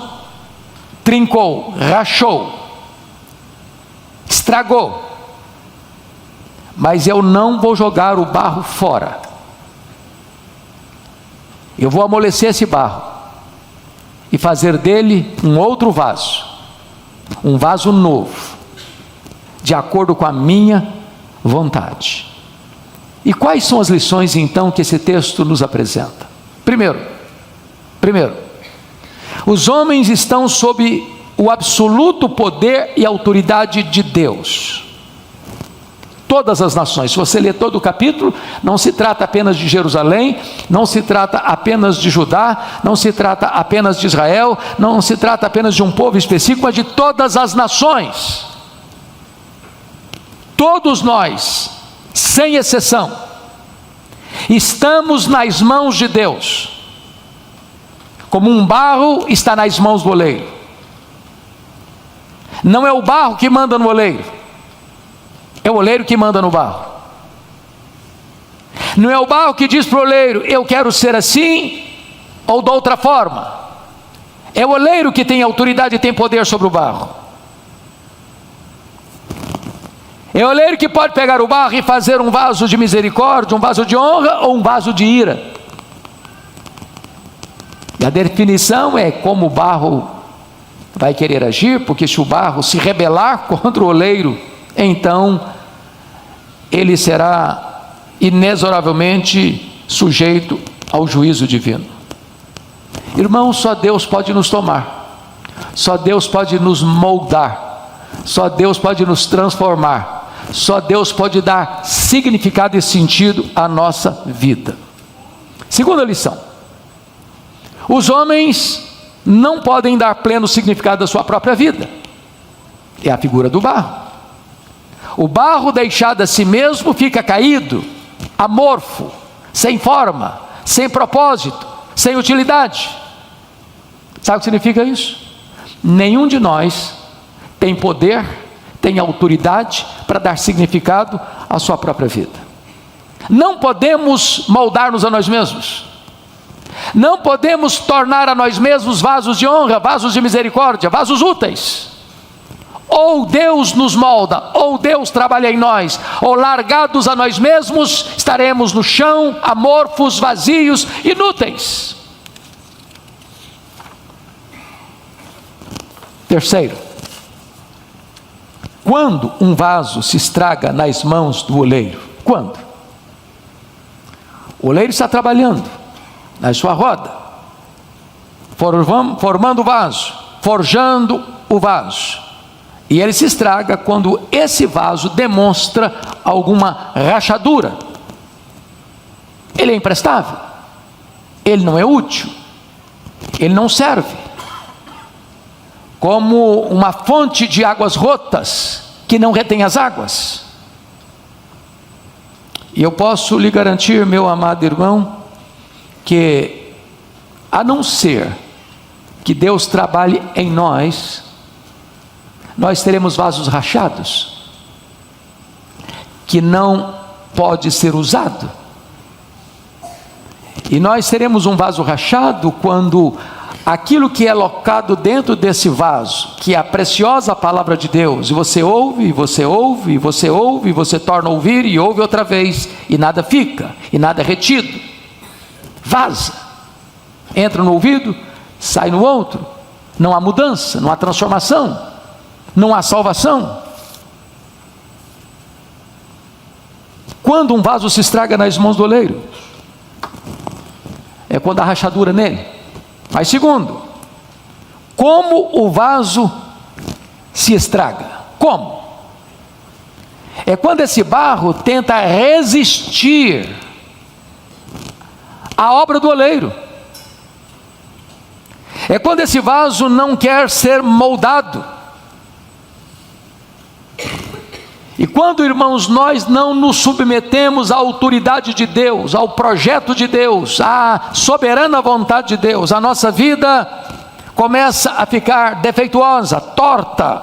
trincou, rachou, estragou, mas eu não vou jogar o barro fora. Eu vou amolecer esse barro e fazer dele um outro vaso, um vaso novo, de acordo com a minha vontade. E quais são as lições então que esse texto nos apresenta? Primeiro, os homens estão sob o absoluto poder e autoridade de Deus. Todas as nações. Se você ler todo o capítulo, não se trata apenas de Jerusalém, não se trata apenas de Judá, não se trata apenas de Israel, não se trata apenas de um povo específico, mas de todas as nações. Todos nós, sem exceção, estamos nas mãos de Deus, como um barro está nas mãos do oleiro. Não é o barro que manda no oleiro, é o oleiro que manda no barro. Não é o barro que diz para o oleiro: eu quero ser assim ou de outra forma. É o oleiro que tem autoridade e tem poder sobre o barro. É o oleiro que pode pegar o barro e fazer um vaso de misericórdia, um vaso de honra ou um vaso de ira. E a definição é como o barro vai querer agir, porque se o barro se rebelar contra o oleiro, então ele será inexoravelmente sujeito ao juízo divino. Irmãos, só Deus pode nos tomar, só Deus pode nos moldar, só Deus pode nos transformar, só Deus pode dar significado e sentido à nossa vida. Segunda lição: os homens não podem dar pleno significado à sua própria vida. É a figura do barro. O barro deixado a si mesmo fica caído, amorfo, sem forma, sem propósito, sem utilidade. Sabe o que significa isso? Nenhum de nós tem poder, tem autoridade para dar significado à sua própria vida. Não podemos moldar-nos a nós mesmos. Não podemos tornar a nós mesmos vasos de honra, vasos de misericórdia, vasos úteis. Ou Deus nos molda, ou Deus trabalha em nós, ou largados a nós mesmos, estaremos no chão, amorfos, vazios, inúteis. Terceiro, quando um vaso se estraga nas mãos do oleiro? Quando? O oleiro está trabalhando na sua roda, formando o vaso, forjando o vaso, e ele se estraga quando esse vaso demonstra alguma rachadura. Ele é imprestável, ele não é útil, ele não serve, como uma fonte de águas rotas que não retém as águas. E eu posso lhe garantir, meu amado irmão, que a não ser que Deus trabalhe em nós, nós teremos vasos rachados, que não pode ser usado. E nós teremos um vaso rachado quando aquilo que é alocado dentro desse vaso, que é a preciosa palavra de Deus, e você ouve, e você ouve, e você ouve, e você torna a ouvir, e ouve outra vez, e nada fica, e nada é retido, vaza, entra no ouvido, sai no outro, não há mudança, não há transformação, não há salvação. Quando um vaso se estraga nas mãos do oleiro? É quando há rachadura nele. Mas segundo, como o vaso se estraga? Como? É quando esse barro tenta resistir à obra do oleiro. É quando esse vaso não quer ser moldado. E quando, irmãos, nós não nos submetemos à autoridade de Deus, ao projeto de Deus, à soberana vontade de Deus, a nossa vida começa a ficar defeituosa, torta.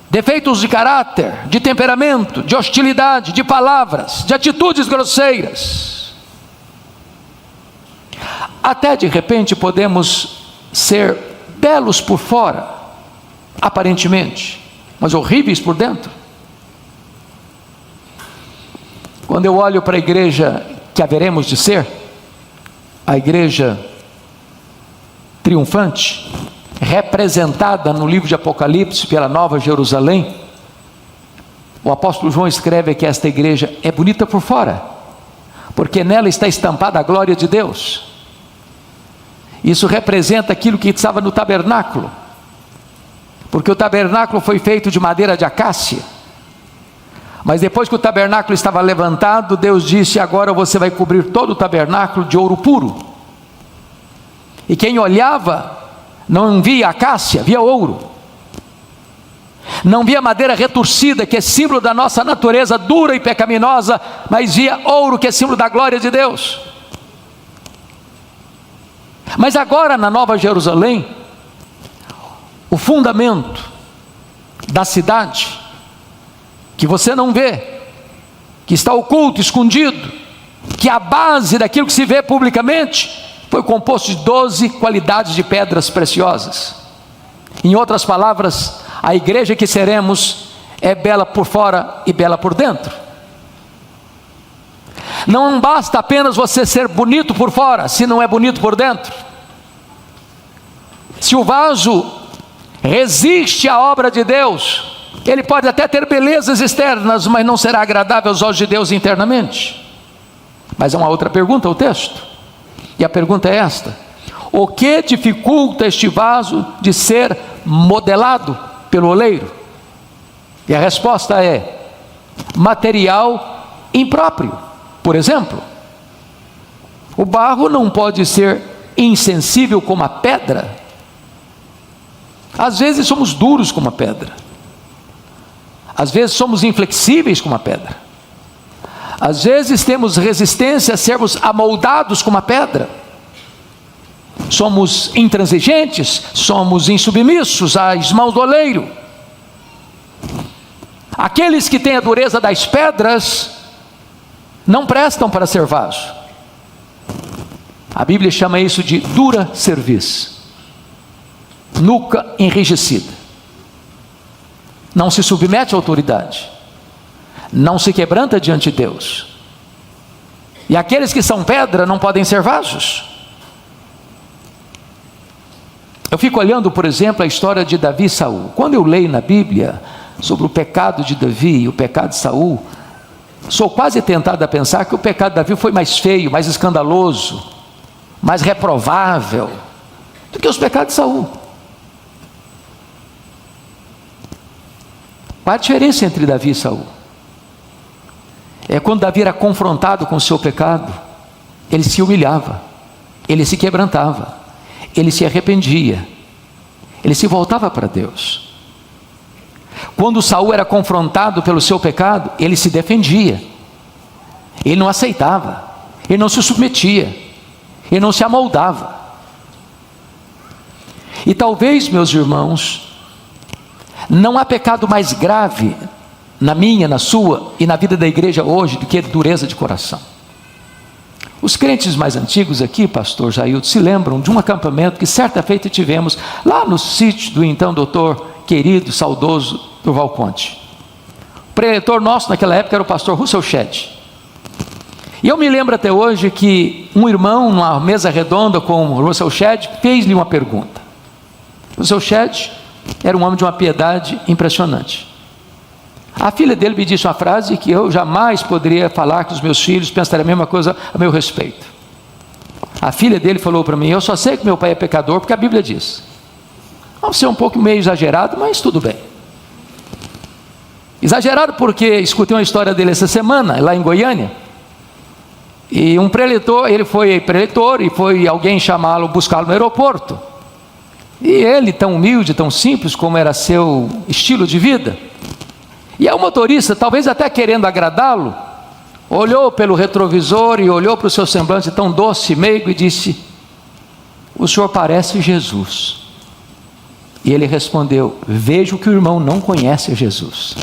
Defeitos de caráter, de temperamento, de hostilidade, de palavras, de atitudes grosseiras. Até de repente podemos ser belos por fora, aparentemente, mas horríveis por dentro. Quando eu olho para a igreja que haveremos de ser, a igreja triunfante, representada no livro de Apocalipse pela Nova Jerusalém, o apóstolo João escreve que esta igreja é bonita por fora, porque nela está estampada a glória de Deus. Isso representa aquilo que estava no tabernáculo, porque o tabernáculo foi feito de madeira de acácia, mas depois que o tabernáculo estava levantado, Deus disse: agora você vai cobrir todo o tabernáculo de ouro puro. E quem olhava não via acácia, via ouro. Não via madeira retorcida, que é símbolo da nossa natureza dura e pecaminosa, mas via ouro, que é símbolo da glória de Deus. Mas agora na Nova Jerusalém, o fundamento da cidade, que você não vê, que está oculto, escondido, que a base daquilo que se vê publicamente, foi composto de 12 qualidades de pedras preciosas. Em outras palavras, a igreja que seremos é bela por fora e bela por dentro. Não basta apenas você ser bonito por fora, se não é bonito por dentro. Se o vaso resiste à obra de Deus, ele pode até ter belezas externas, mas não será agradável aos olhos de Deus internamente. Mas é uma outra pergunta o texto. E a pergunta é esta: o que dificulta este vaso de ser modelado pelo oleiro? E a resposta é: material impróprio. Por exemplo, o barro não pode ser insensível como a pedra. Às vezes somos duros como a pedra. Às vezes somos inflexíveis como a pedra. Às vezes temos resistência a sermos amoldados como a pedra. Somos intransigentes, somos insubmissos às mãos do oleiro. Aqueles que têm a dureza das pedras não prestam para ser vaso. A Bíblia chama isso de dura cerviz, nuca enrijecida. Não se submete à autoridade, não se quebranta diante de Deus. E aqueles que são pedra não podem ser vasos. Eu fico olhando, por exemplo, a história de Davi e Saul. Quando eu leio na Bíblia sobre o pecado de Davi e o pecado de Saul, sou quase tentado a pensar que o pecado de Davi foi mais feio, mais escandaloso, mais reprovável do que os pecados de Saul. Qual a diferença entre Davi e Saul? É quando Davi era confrontado com o seu pecado, ele se humilhava, ele se quebrantava, ele se arrependia, ele se voltava para Deus. Quando Saul era confrontado pelo seu pecado, ele se defendia, ele não aceitava, ele não se submetia, ele não se amoldava. E talvez, meus irmãos, não há pecado mais grave na minha, na sua e na vida da igreja hoje do que dureza de coração. Os crentes mais antigos aqui, pastor Jailton, se lembram de um acampamento que certa feita tivemos lá no sítio do então doutor querido, saudoso Durval Conte. O preletor nosso naquela época era o pastor Russell Shedd. E eu me lembro até hoje que um irmão, numa mesa redonda com o Russell Shedd, fez-lhe uma pergunta. Russell Shedd era um homem de uma piedade impressionante. A filha dele me disse uma frase que eu jamais poderia falar, que os meus filhos pensariam a mesma coisa a meu respeito. A filha dele falou para mim: eu só sei que meu pai é pecador porque a Bíblia diz. Vamos ser um pouco meio exagerado, mas tudo bem. Exagerado porque escutei uma história dele essa semana, lá em Goiânia. E um preletor, ele foi preletor e foi alguém chamá-lo, buscá-lo no aeroporto. E ele, tão humilde, tão simples como era seu estilo de vida, e o motorista, talvez até querendo agradá-lo, olhou pelo retrovisor e olhou para o seu semblante tão doce e meigo e disse: o senhor parece Jesus. E ele respondeu: vejo que o irmão não conhece Jesus.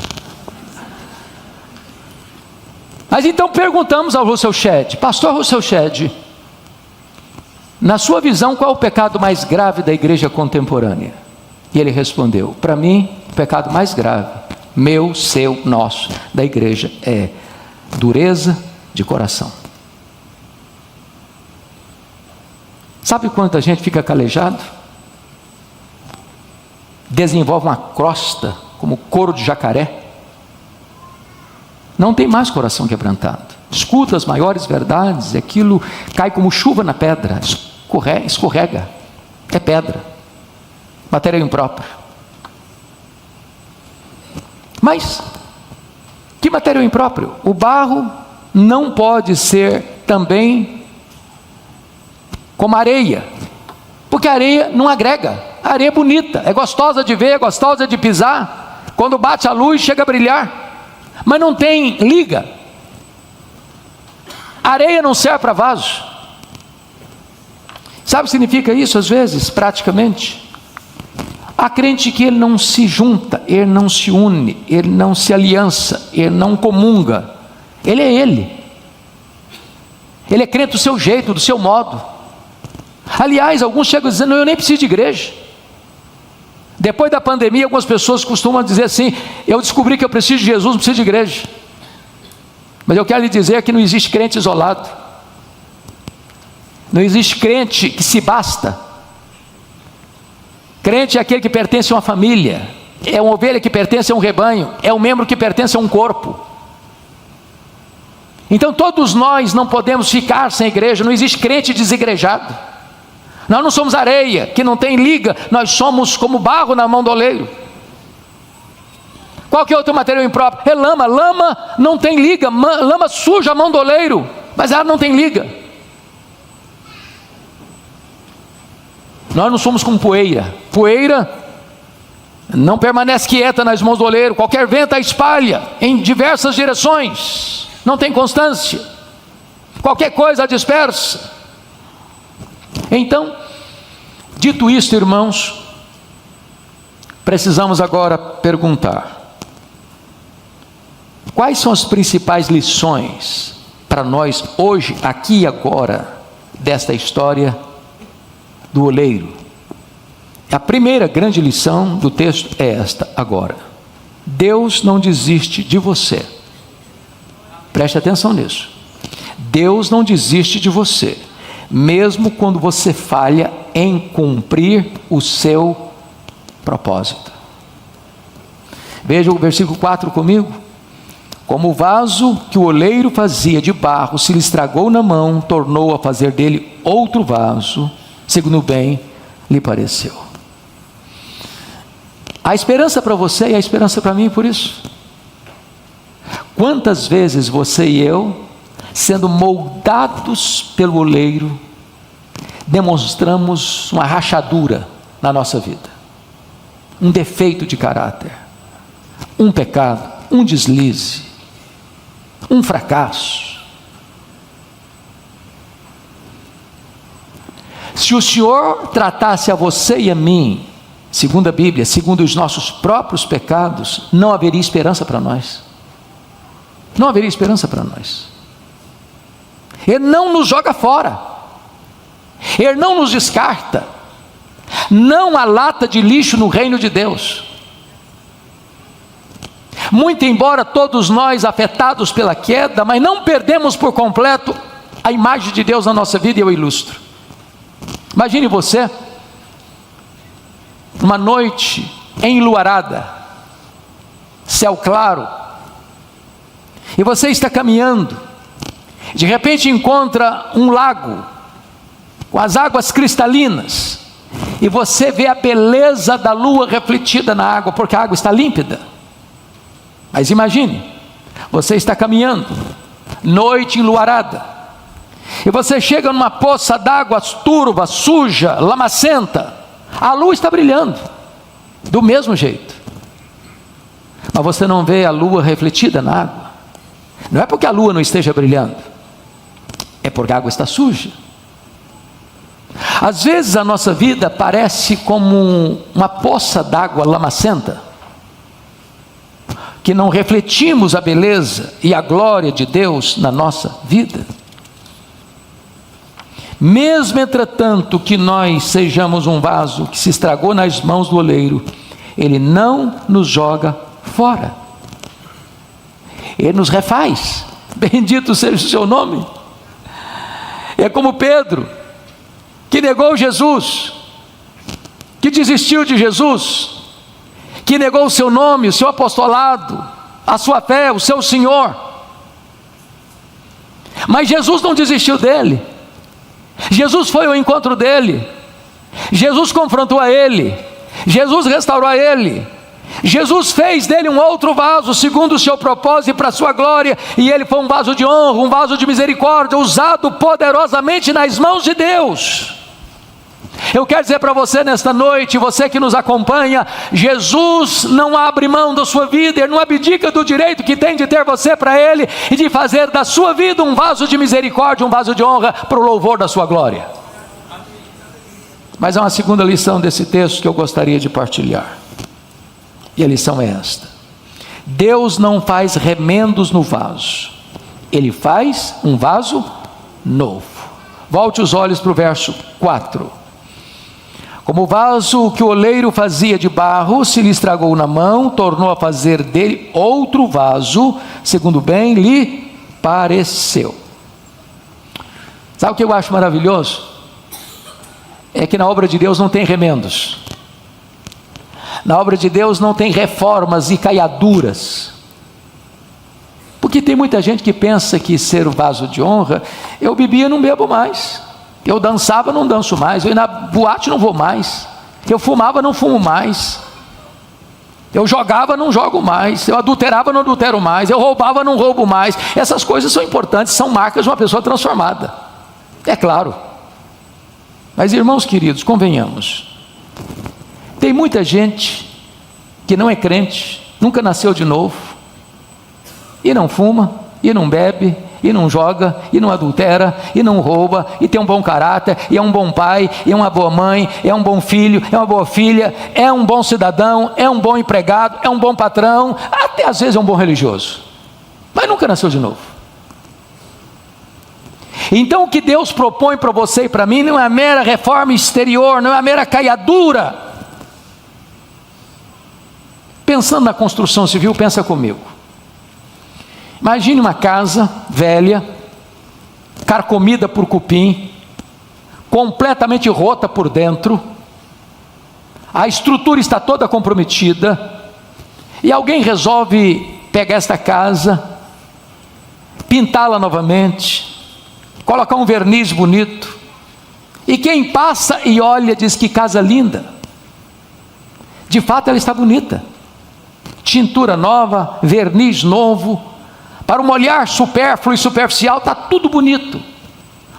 Mas então perguntamos ao Russell Shedd: pastor Russell Shedd, na sua visão, qual é o pecado mais grave da igreja contemporânea? E ele respondeu: para mim, o pecado mais grave, meu, seu, nosso, da igreja, é dureza de coração. Sabe quanta gente fica calejado? Desenvolve uma crosta como couro de jacaré. Não tem mais coração quebrantado. Escuta as maiores verdades, aquilo cai como chuva na pedra, escorrega, é pedra, matéria imprópria. Mas, que material impróprio? O barro não pode ser também como areia, porque a areia não agrega. A areia é bonita, é gostosa de ver, é gostosa de pisar, quando bate a luz chega a brilhar, mas não tem liga. A areia não serve para vaso. Sabe o que significa isso às vezes, praticamente? Há crente que ele não se junta, ele não se une, ele não se aliança, ele não comunga. Ele é ele. Ele é crente do seu jeito, do seu modo. Aliás, alguns chegam dizendo: eu nem preciso de igreja. Depois da pandemia, algumas pessoas costumam dizer assim: eu descobri que eu preciso de Jesus, não preciso de igreja. Mas eu quero lhe dizer que não existe crente isolado. Não existe crente que se basta. Crente é aquele que pertence a uma família, é uma ovelha que pertence a um rebanho, é um membro que pertence a um corpo. Então todos nós não podemos ficar sem igreja. Não existe crente desigrejado. Nós não somos areia que não tem liga, nós somos como barro na mão do oleiro. Qual que é outro material impróprio? É lama. Lama não tem liga, lama suja a mão do oleiro, mas ela não tem liga. Nós não somos como poeira. Poeira não permanece quieta nas mãos do oleiro, qualquer vento a espalha em diversas direções, não tem constância, qualquer coisa a dispersa. Então, dito isto, irmãos, precisamos agora perguntar: quais são as principais lições para nós hoje, aqui e agora, desta história do oleiro? A primeira grande lição do texto é esta agora: Deus não desiste de você. Preste atenção nisso. Deus não desiste de você, mesmo quando você falha em cumprir o seu propósito. Veja o versículo 4 comigo. Como o vaso que o oleiro fazia de barro se lhe estragou na mão, tornou a fazer dele outro vaso, segundo bem lhe pareceu. Há esperança para você e há esperança para mim por isso. Quantas vezes você e eu, sendo moldados pelo oleiro, demonstramos uma rachadura na nossa vida, um defeito de caráter, um pecado, um deslize, um fracasso. Se o Senhor tratasse a você e a mim, segundo a Bíblia, segundo os nossos próprios pecados, não haveria esperança para nós. Não haveria esperança para nós. Ele não nos joga fora, Ele não nos descarta. Não há lata de lixo no reino de Deus. Muito embora todos nós afetados pela queda, mas não perdemos por completo a imagem de Deus na nossa vida, e eu ilustro. Imagine você, uma noite enluarada, céu claro, e você está caminhando, de repente encontra um lago, com as águas cristalinas, e você vê a beleza da lua refletida na água, porque a água está límpida. Mas imagine, você está caminhando, noite enluarada, e você chega numa poça d'água turva, suja, lamacenta. A lua está brilhando, do mesmo jeito, mas você não vê a lua refletida na água. Não é porque a lua não esteja brilhando, é porque a água está suja. Às vezes a nossa vida parece como uma poça d'água lamacenta, que não refletimos a beleza e a glória de Deus na nossa vida. Mesmo entretanto que nós sejamos um vaso que se estragou nas mãos do oleiro, Ele não nos joga fora, Ele nos refaz. Bendito seja o seu nome. É como Pedro, que negou Jesus, que desistiu de Jesus, que negou o seu nome, o seu apostolado, a sua fé, o seu Senhor. Mas Jesus não desistiu dele. Jesus foi ao encontro dele, Jesus confrontou a ele, Jesus restaurou a ele, Jesus fez dele um outro vaso, segundo o seu propósito e para a sua glória, e ele foi um vaso de honra, um vaso de misericórdia, usado poderosamente nas mãos de Deus. Eu quero dizer para você nesta noite, você que nos acompanha, Jesus não abre mão da sua vida, Ele não abdica do direito que tem de ter você para Ele, e de fazer da sua vida um vaso de misericórdia, um vaso de honra, para o louvor da sua glória. Mas há uma segunda lição desse texto que eu gostaria de partilhar, e a lição é esta: Deus não faz remendos no vaso, Ele faz um vaso novo. Volte os olhos para o verso 4. Como o vaso que o oleiro fazia de barro se lhe estragou na mão, tornou a fazer dele outro vaso, segundo bem lhe pareceu. Sabe o que eu acho maravilhoso? É que na obra de Deus não tem remendos, na obra de Deus não tem reformas e caiaduras, porque Porque tem muita gente que pensa que ser o vaso de honra, eu bebia, não bebo mais. Eu dançava, não danço mais. Eu ia na boate, não vou mais. Eu fumava, não fumo mais. Eu jogava, não jogo mais. Eu adulterava, não adultero mais. Eu roubava, não roubo mais. Essas coisas são importantes, são marcas de uma pessoa transformada. É claro. Mas, irmãos queridos, convenhamos. Tem muita gente que não é crente, nunca nasceu de novo, e não fuma, e não bebe, e não joga, e não adultera, e não rouba, e tem um bom caráter, e é um bom pai, e é uma boa mãe, é um bom filho, é uma boa filha, é um bom cidadão, é um bom empregado, é um bom patrão, até às vezes é um bom religioso, mas nunca nasceu de novo. Então o que Deus propõe para você e para mim não é a mera reforma exterior, não é a mera caiadura. Pensando na construção civil, pensa comigo. Imagine uma casa velha, carcomida por cupim, completamente rota por dentro, a estrutura está toda comprometida, e alguém resolve pegar esta casa, pintá-la novamente, colocar um verniz bonito, e quem passa e olha diz: que casa linda. De fato ela está bonita, tintura nova, verniz novo. Para um olhar supérfluo e superficial está tudo bonito,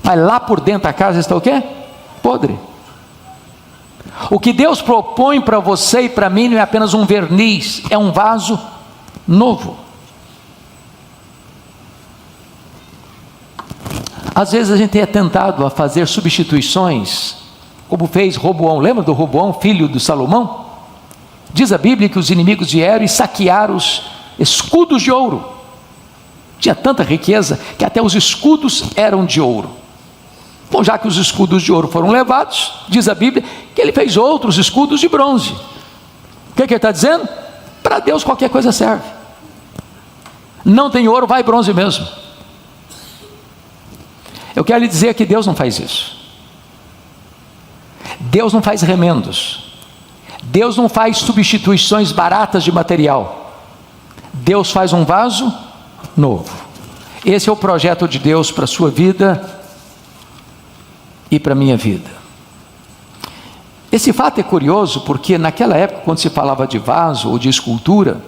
mas lá por dentro da casa está o quê? Podre. O que Deus propõe para você e para mim não é apenas um verniz, é um vaso novo. Às vezes a gente é tentado a fazer substituições, como fez Roboão. Lembra do Roboão, filho de Salomão? Diz a Bíblia que os inimigos vieram e saquearam os escudos de ouro. Tinha tanta riqueza que até os escudos eram de ouro. Bom, já que os escudos de ouro foram levados, diz a Bíblia que ele fez outros escudos de bronze. O que ele está dizendo? Para Deus qualquer coisa serve. Não tem ouro, vai bronze mesmo. Eu quero lhe dizer que Deus não faz isso. Deus não faz remendos. Deus não faz substituições baratas de material. Deus faz um vaso novo. Esse é o projeto de Deus para a sua vida e para a minha vida. Esse fato é curioso porque naquela época, quando se falava de vaso ou de escultura,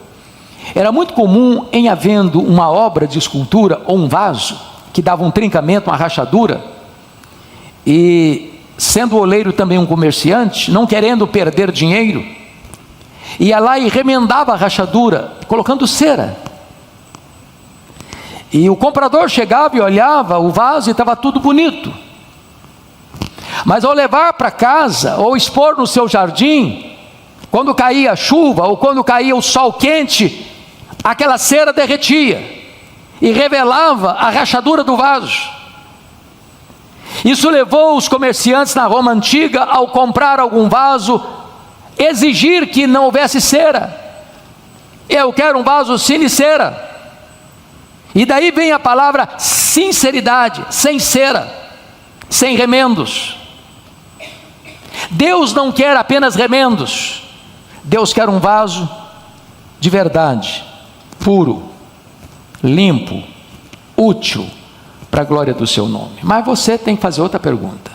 era muito comum, em havendo uma obra de escultura ou um vaso que dava um trincamento, uma rachadura, e sendo o oleiro também um comerciante, não querendo perder dinheiro, ia lá e remendava a rachadura colocando cera. E o comprador chegava e olhava o vaso e estava tudo bonito, mas ao levar para casa ou expor no seu jardim, quando caía a chuva ou quando caía o sol quente, aquela cera derretia e revelava a rachadura do vaso. Isso levou os comerciantes na Roma antiga, ao comprar algum vaso, exigir que não houvesse cera. Eu quero um vaso sem cera. E daí vem a palavra sinceridade, sem cera, sem remendos. Deus não quer apenas remendos, Deus quer um vaso de verdade, puro, limpo, útil, para a glória do seu nome. Mas você tem que fazer outra pergunta: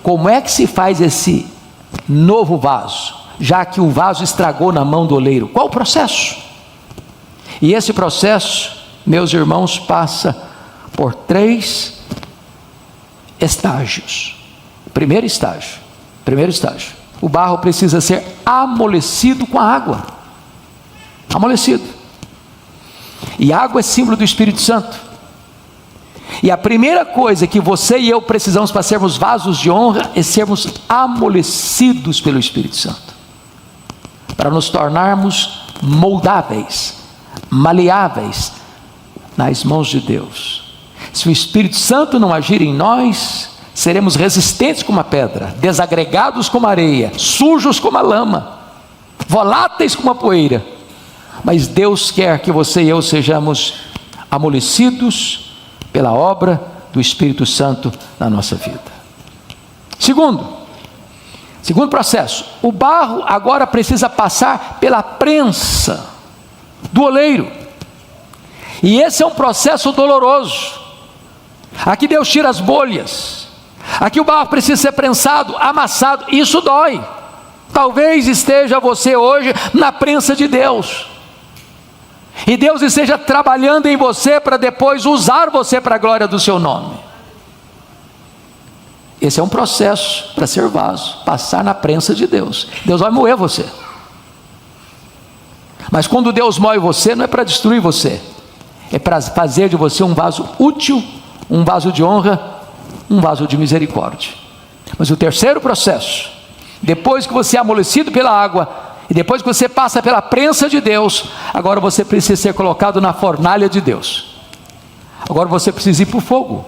como é que se faz esse novo vaso, já que o vaso estragou na mão do oleiro? Qual o processo? E esse processo, meus irmãos, passa por 3 estágios. Primeiro estágio, o barro precisa ser amolecido com a água. Amolecido. E água é símbolo do Espírito Santo. E a primeira coisa que você e eu precisamos para sermos vasos de honra é sermos amolecidos pelo Espírito Santo, para nos tornarmos moldáveis, maleáveis nas mãos de Deus. Se o Espírito Santo não agir em nós, seremos resistentes como a pedra, desagregados como a areia, sujos como a lama, voláteis como a poeira. Mas Deus quer que você e eu sejamos amolecidos pela obra do Espírito Santo na nossa vida. Segundo processo, o barro agora precisa passar pela prensa do oleiro. E esse é um processo doloroso. Aqui Deus tira as bolhas. Aqui o barro precisa ser prensado, amassado. Isso dói. Talvez esteja você hoje na prensa de Deus. E Deus esteja trabalhando em você para depois usar você para a glória do seu nome. Esse é um processo para ser vaso, passar na prensa de Deus. Deus vai moer você. Mas quando Deus moe você, não é para destruir você. É para fazer de você um vaso útil, um vaso de honra, um vaso de misericórdia. Mas o terceiro processo, depois que você é amolecido pela água, e depois que você passa pela prensa de Deus, agora você precisa ser colocado na fornalha de Deus. Agora você precisa ir para o fogo.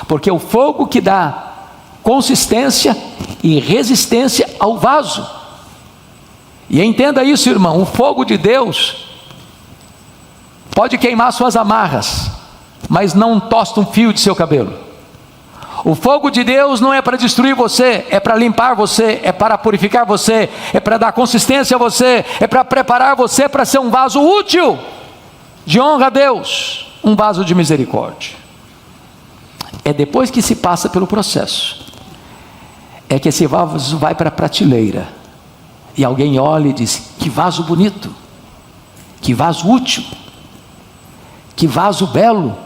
Porque é o fogo que dá consistência e resistência ao vaso. E entenda isso, irmão, o fogo de Deus pode queimar suas amarras, mas não tosta um fio de seu cabelo. O fogo de Deus não é para destruir você, é para limpar você, é para purificar você, é para dar consistência a você, é para preparar você para ser um vaso útil, de honra a Deus, um vaso de misericórdia. É depois que se passa pelo processo, é que esse vaso vai para a prateleira, e alguém olha e diz: que vaso bonito, que vaso útil, que vaso belo,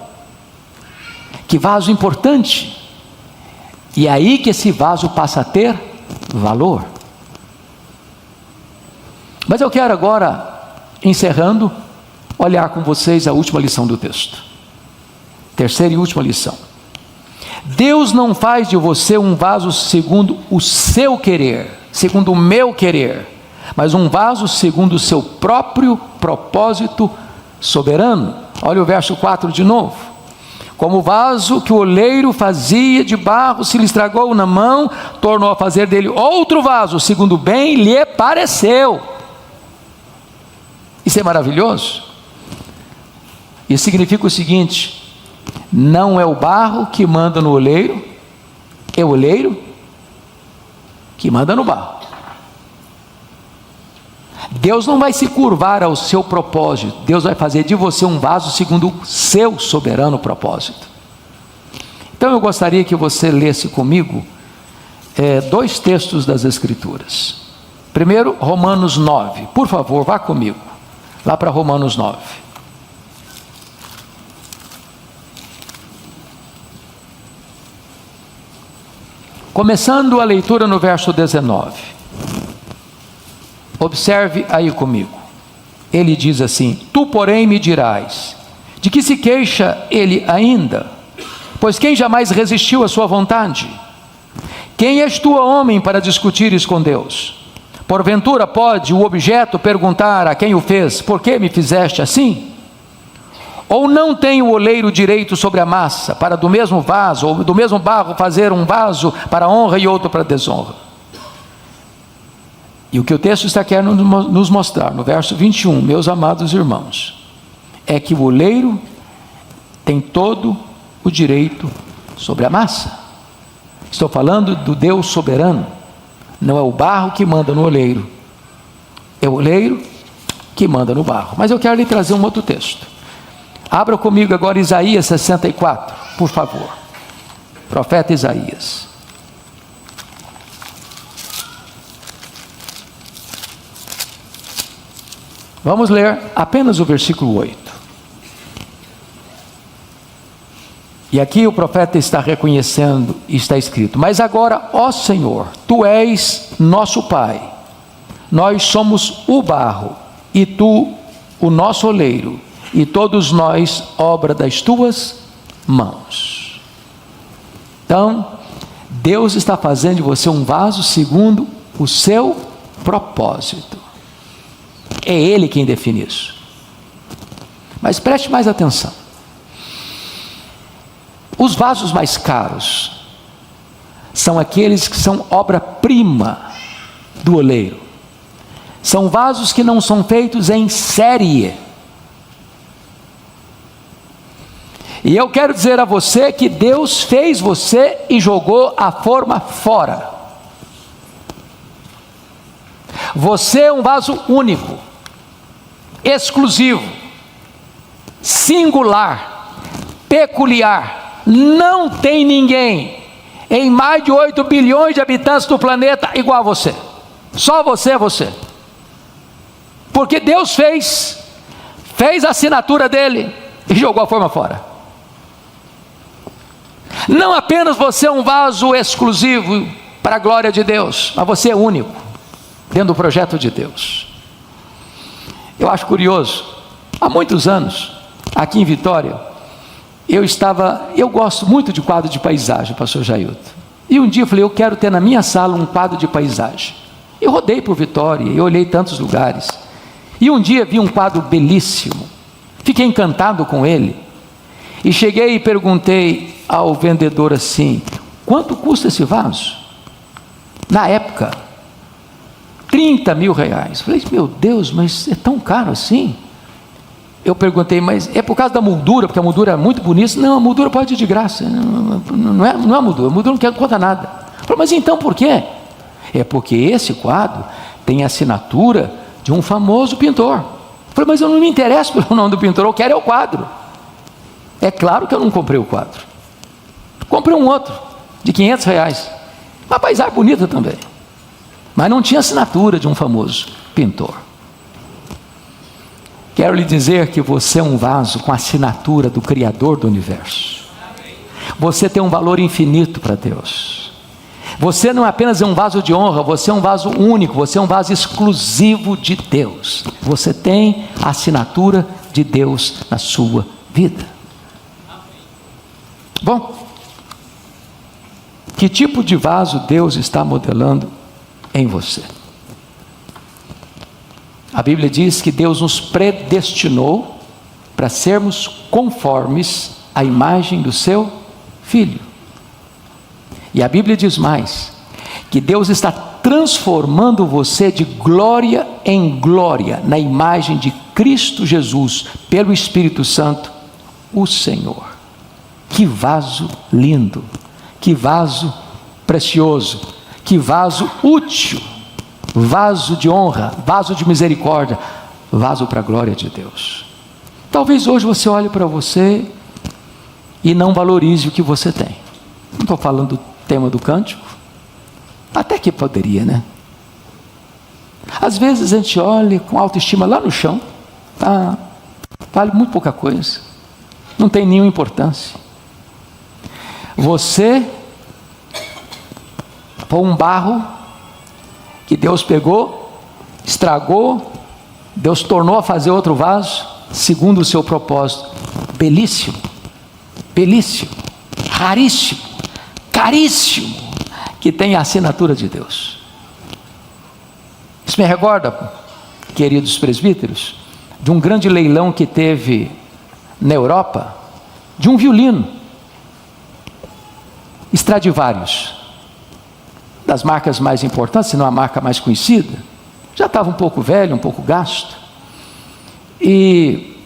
que vaso importante. E é aí que esse vaso passa a ter valor. Mas eu quero agora, encerrando, olhar com vocês a última lição do texto. Terceira e última lição. Deus não faz de você um vaso segundo o seu querer, segundo o meu querer, mas um vaso segundo o seu próprio propósito soberano. Olha o verso 4 de novo. Como o vaso que o oleiro fazia de barro, se lhe estragou na mão, tornou a fazer dele outro vaso, segundo bem lhe pareceu. Isso é maravilhoso. Isso significa o seguinte: não é o barro que manda no oleiro, é o oleiro que manda no barro. Deus não vai se curvar ao seu propósito. Deus vai fazer de você um vaso segundo o seu soberano propósito. Então eu gostaria que você lesse comigo dois textos das Escrituras. Primeiro, Romanos 9. Por favor, vá comigo lá para Romanos 9. Começando a leitura no verso 19. Observe aí comigo. Ele diz assim: tu, porém, me dirás, de que se queixa ele ainda? Pois quem jamais resistiu à sua vontade? Quem és tu, homem, para discutires com Deus? Porventura pode o objeto perguntar a quem o fez: por que me fizeste assim? Ou não tem o oleiro direito sobre a massa, para do mesmo vaso, ou do mesmo barro fazer um vaso para honra e outro para desonra? E o que o texto está querendo nos mostrar, no verso 21, meus amados irmãos, é que o oleiro tem todo o direito sobre a massa. Estou falando do Deus soberano. Não é o barro que manda no oleiro, é o oleiro que manda no barro. Mas eu quero lhe trazer um outro texto. Abra comigo agora Isaías 64, por favor. Profeta Isaías. Vamos ler apenas o versículo 8. E aqui o profeta está reconhecendo, está escrito: mas agora, ó Senhor, tu és nosso Pai, nós somos o barro, e tu o nosso oleiro, e todos nós obra das tuas mãos. Então, Deus está fazendo de você um vaso segundo o seu propósito. É Ele quem define isso. Mas preste mais atenção. Os vasos mais caros são aqueles que são obra-prima do oleiro. São vasos que não são feitos em série. E eu quero dizer a você que Deus fez você e jogou a forma fora. Você é um vaso único, exclusivo. singular, peculiar. Não tem ninguém em mais de 8 bilhões de habitantes do planeta igual a você. Só você é você. Porque Deus fez a assinatura dele e jogou a forma fora. Não apenas você é um vaso exclusivo para a glória de Deus, mas você é único dentro do projeto de Deus. Eu acho curioso, há muitos anos, aqui em Vitória, eu gosto muito de quadro de paisagem, pastor Jailton. E um dia eu falei, eu quero ter na minha sala um quadro de paisagem. Eu rodei por Vitória, eu olhei tantos lugares. E um dia vi um quadro belíssimo, fiquei encantado com ele. E cheguei e perguntei ao vendedor assim, quanto custa esse vaso? Na época, 30 mil reais. Falei, meu Deus, mas é tão caro assim? Eu perguntei, mas é por causa da moldura, porque a moldura é muito bonita? Não, a moldura pode ir de graça, não é a moldura não conta nada. Falei, mas então por quê? É porque esse quadro tem a assinatura de um famoso pintor. Falei, mas eu não me interesso pelo nome do pintor, eu quero é o quadro. É claro que eu não comprei o quadro. Comprei um outro, de 500 reais. Uma paisagem bonita também. Mas não tinha assinatura de um famoso pintor. Quero lhe dizer que você é um vaso com a assinatura do Criador do Universo. Você tem um valor infinito para Deus. Você não apenas é um vaso de honra, você é um vaso único, você é um vaso exclusivo de Deus. Você tem a assinatura de Deus na sua vida. Bom, que tipo de vaso Deus está modelando em você? A Bíblia diz que Deus nos predestinou para sermos conformes à imagem do seu Filho. E a Bíblia diz mais, que Deus está transformando você de glória em glória, na imagem de Cristo Jesus, pelo Espírito Santo, o Senhor. Que vaso lindo, que vaso precioso, que vaso útil, vaso de honra, vaso de misericórdia, vaso para a glória de Deus. Talvez hoje você olhe para você e não valorize o que você tem. Não estou falando do tema do cântico, até que poderia, né? Às vezes a gente olha com autoestima lá no chão, vale muito pouca coisa, não tem nenhuma importância. Você foi um barro que Deus pegou, estragou, Deus tornou a fazer outro vaso, segundo o seu propósito. Belíssimo, belíssimo, raríssimo, caríssimo, que tem a assinatura de Deus. Isso me recorda, queridos presbíteros, de um grande leilão que teve na Europa, de um violino, Stradivarius, das marcas mais importantes, se não a marca mais conhecida. Já estava um pouco velho, um pouco gasto, e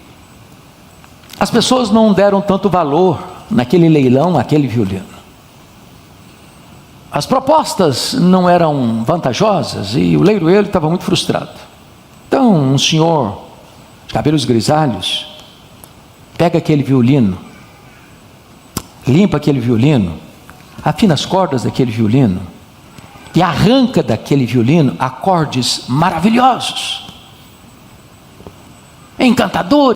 as pessoas não deram tanto valor naquele leilão, naquele violino. As propostas não eram vantajosas e o leiloeiro estava muito frustrado. Então um senhor de cabelos grisalhos pega aquele violino, limpa aquele violino, afina as cordas daquele violino e arranca daquele violino acordes maravilhosos, encantadores.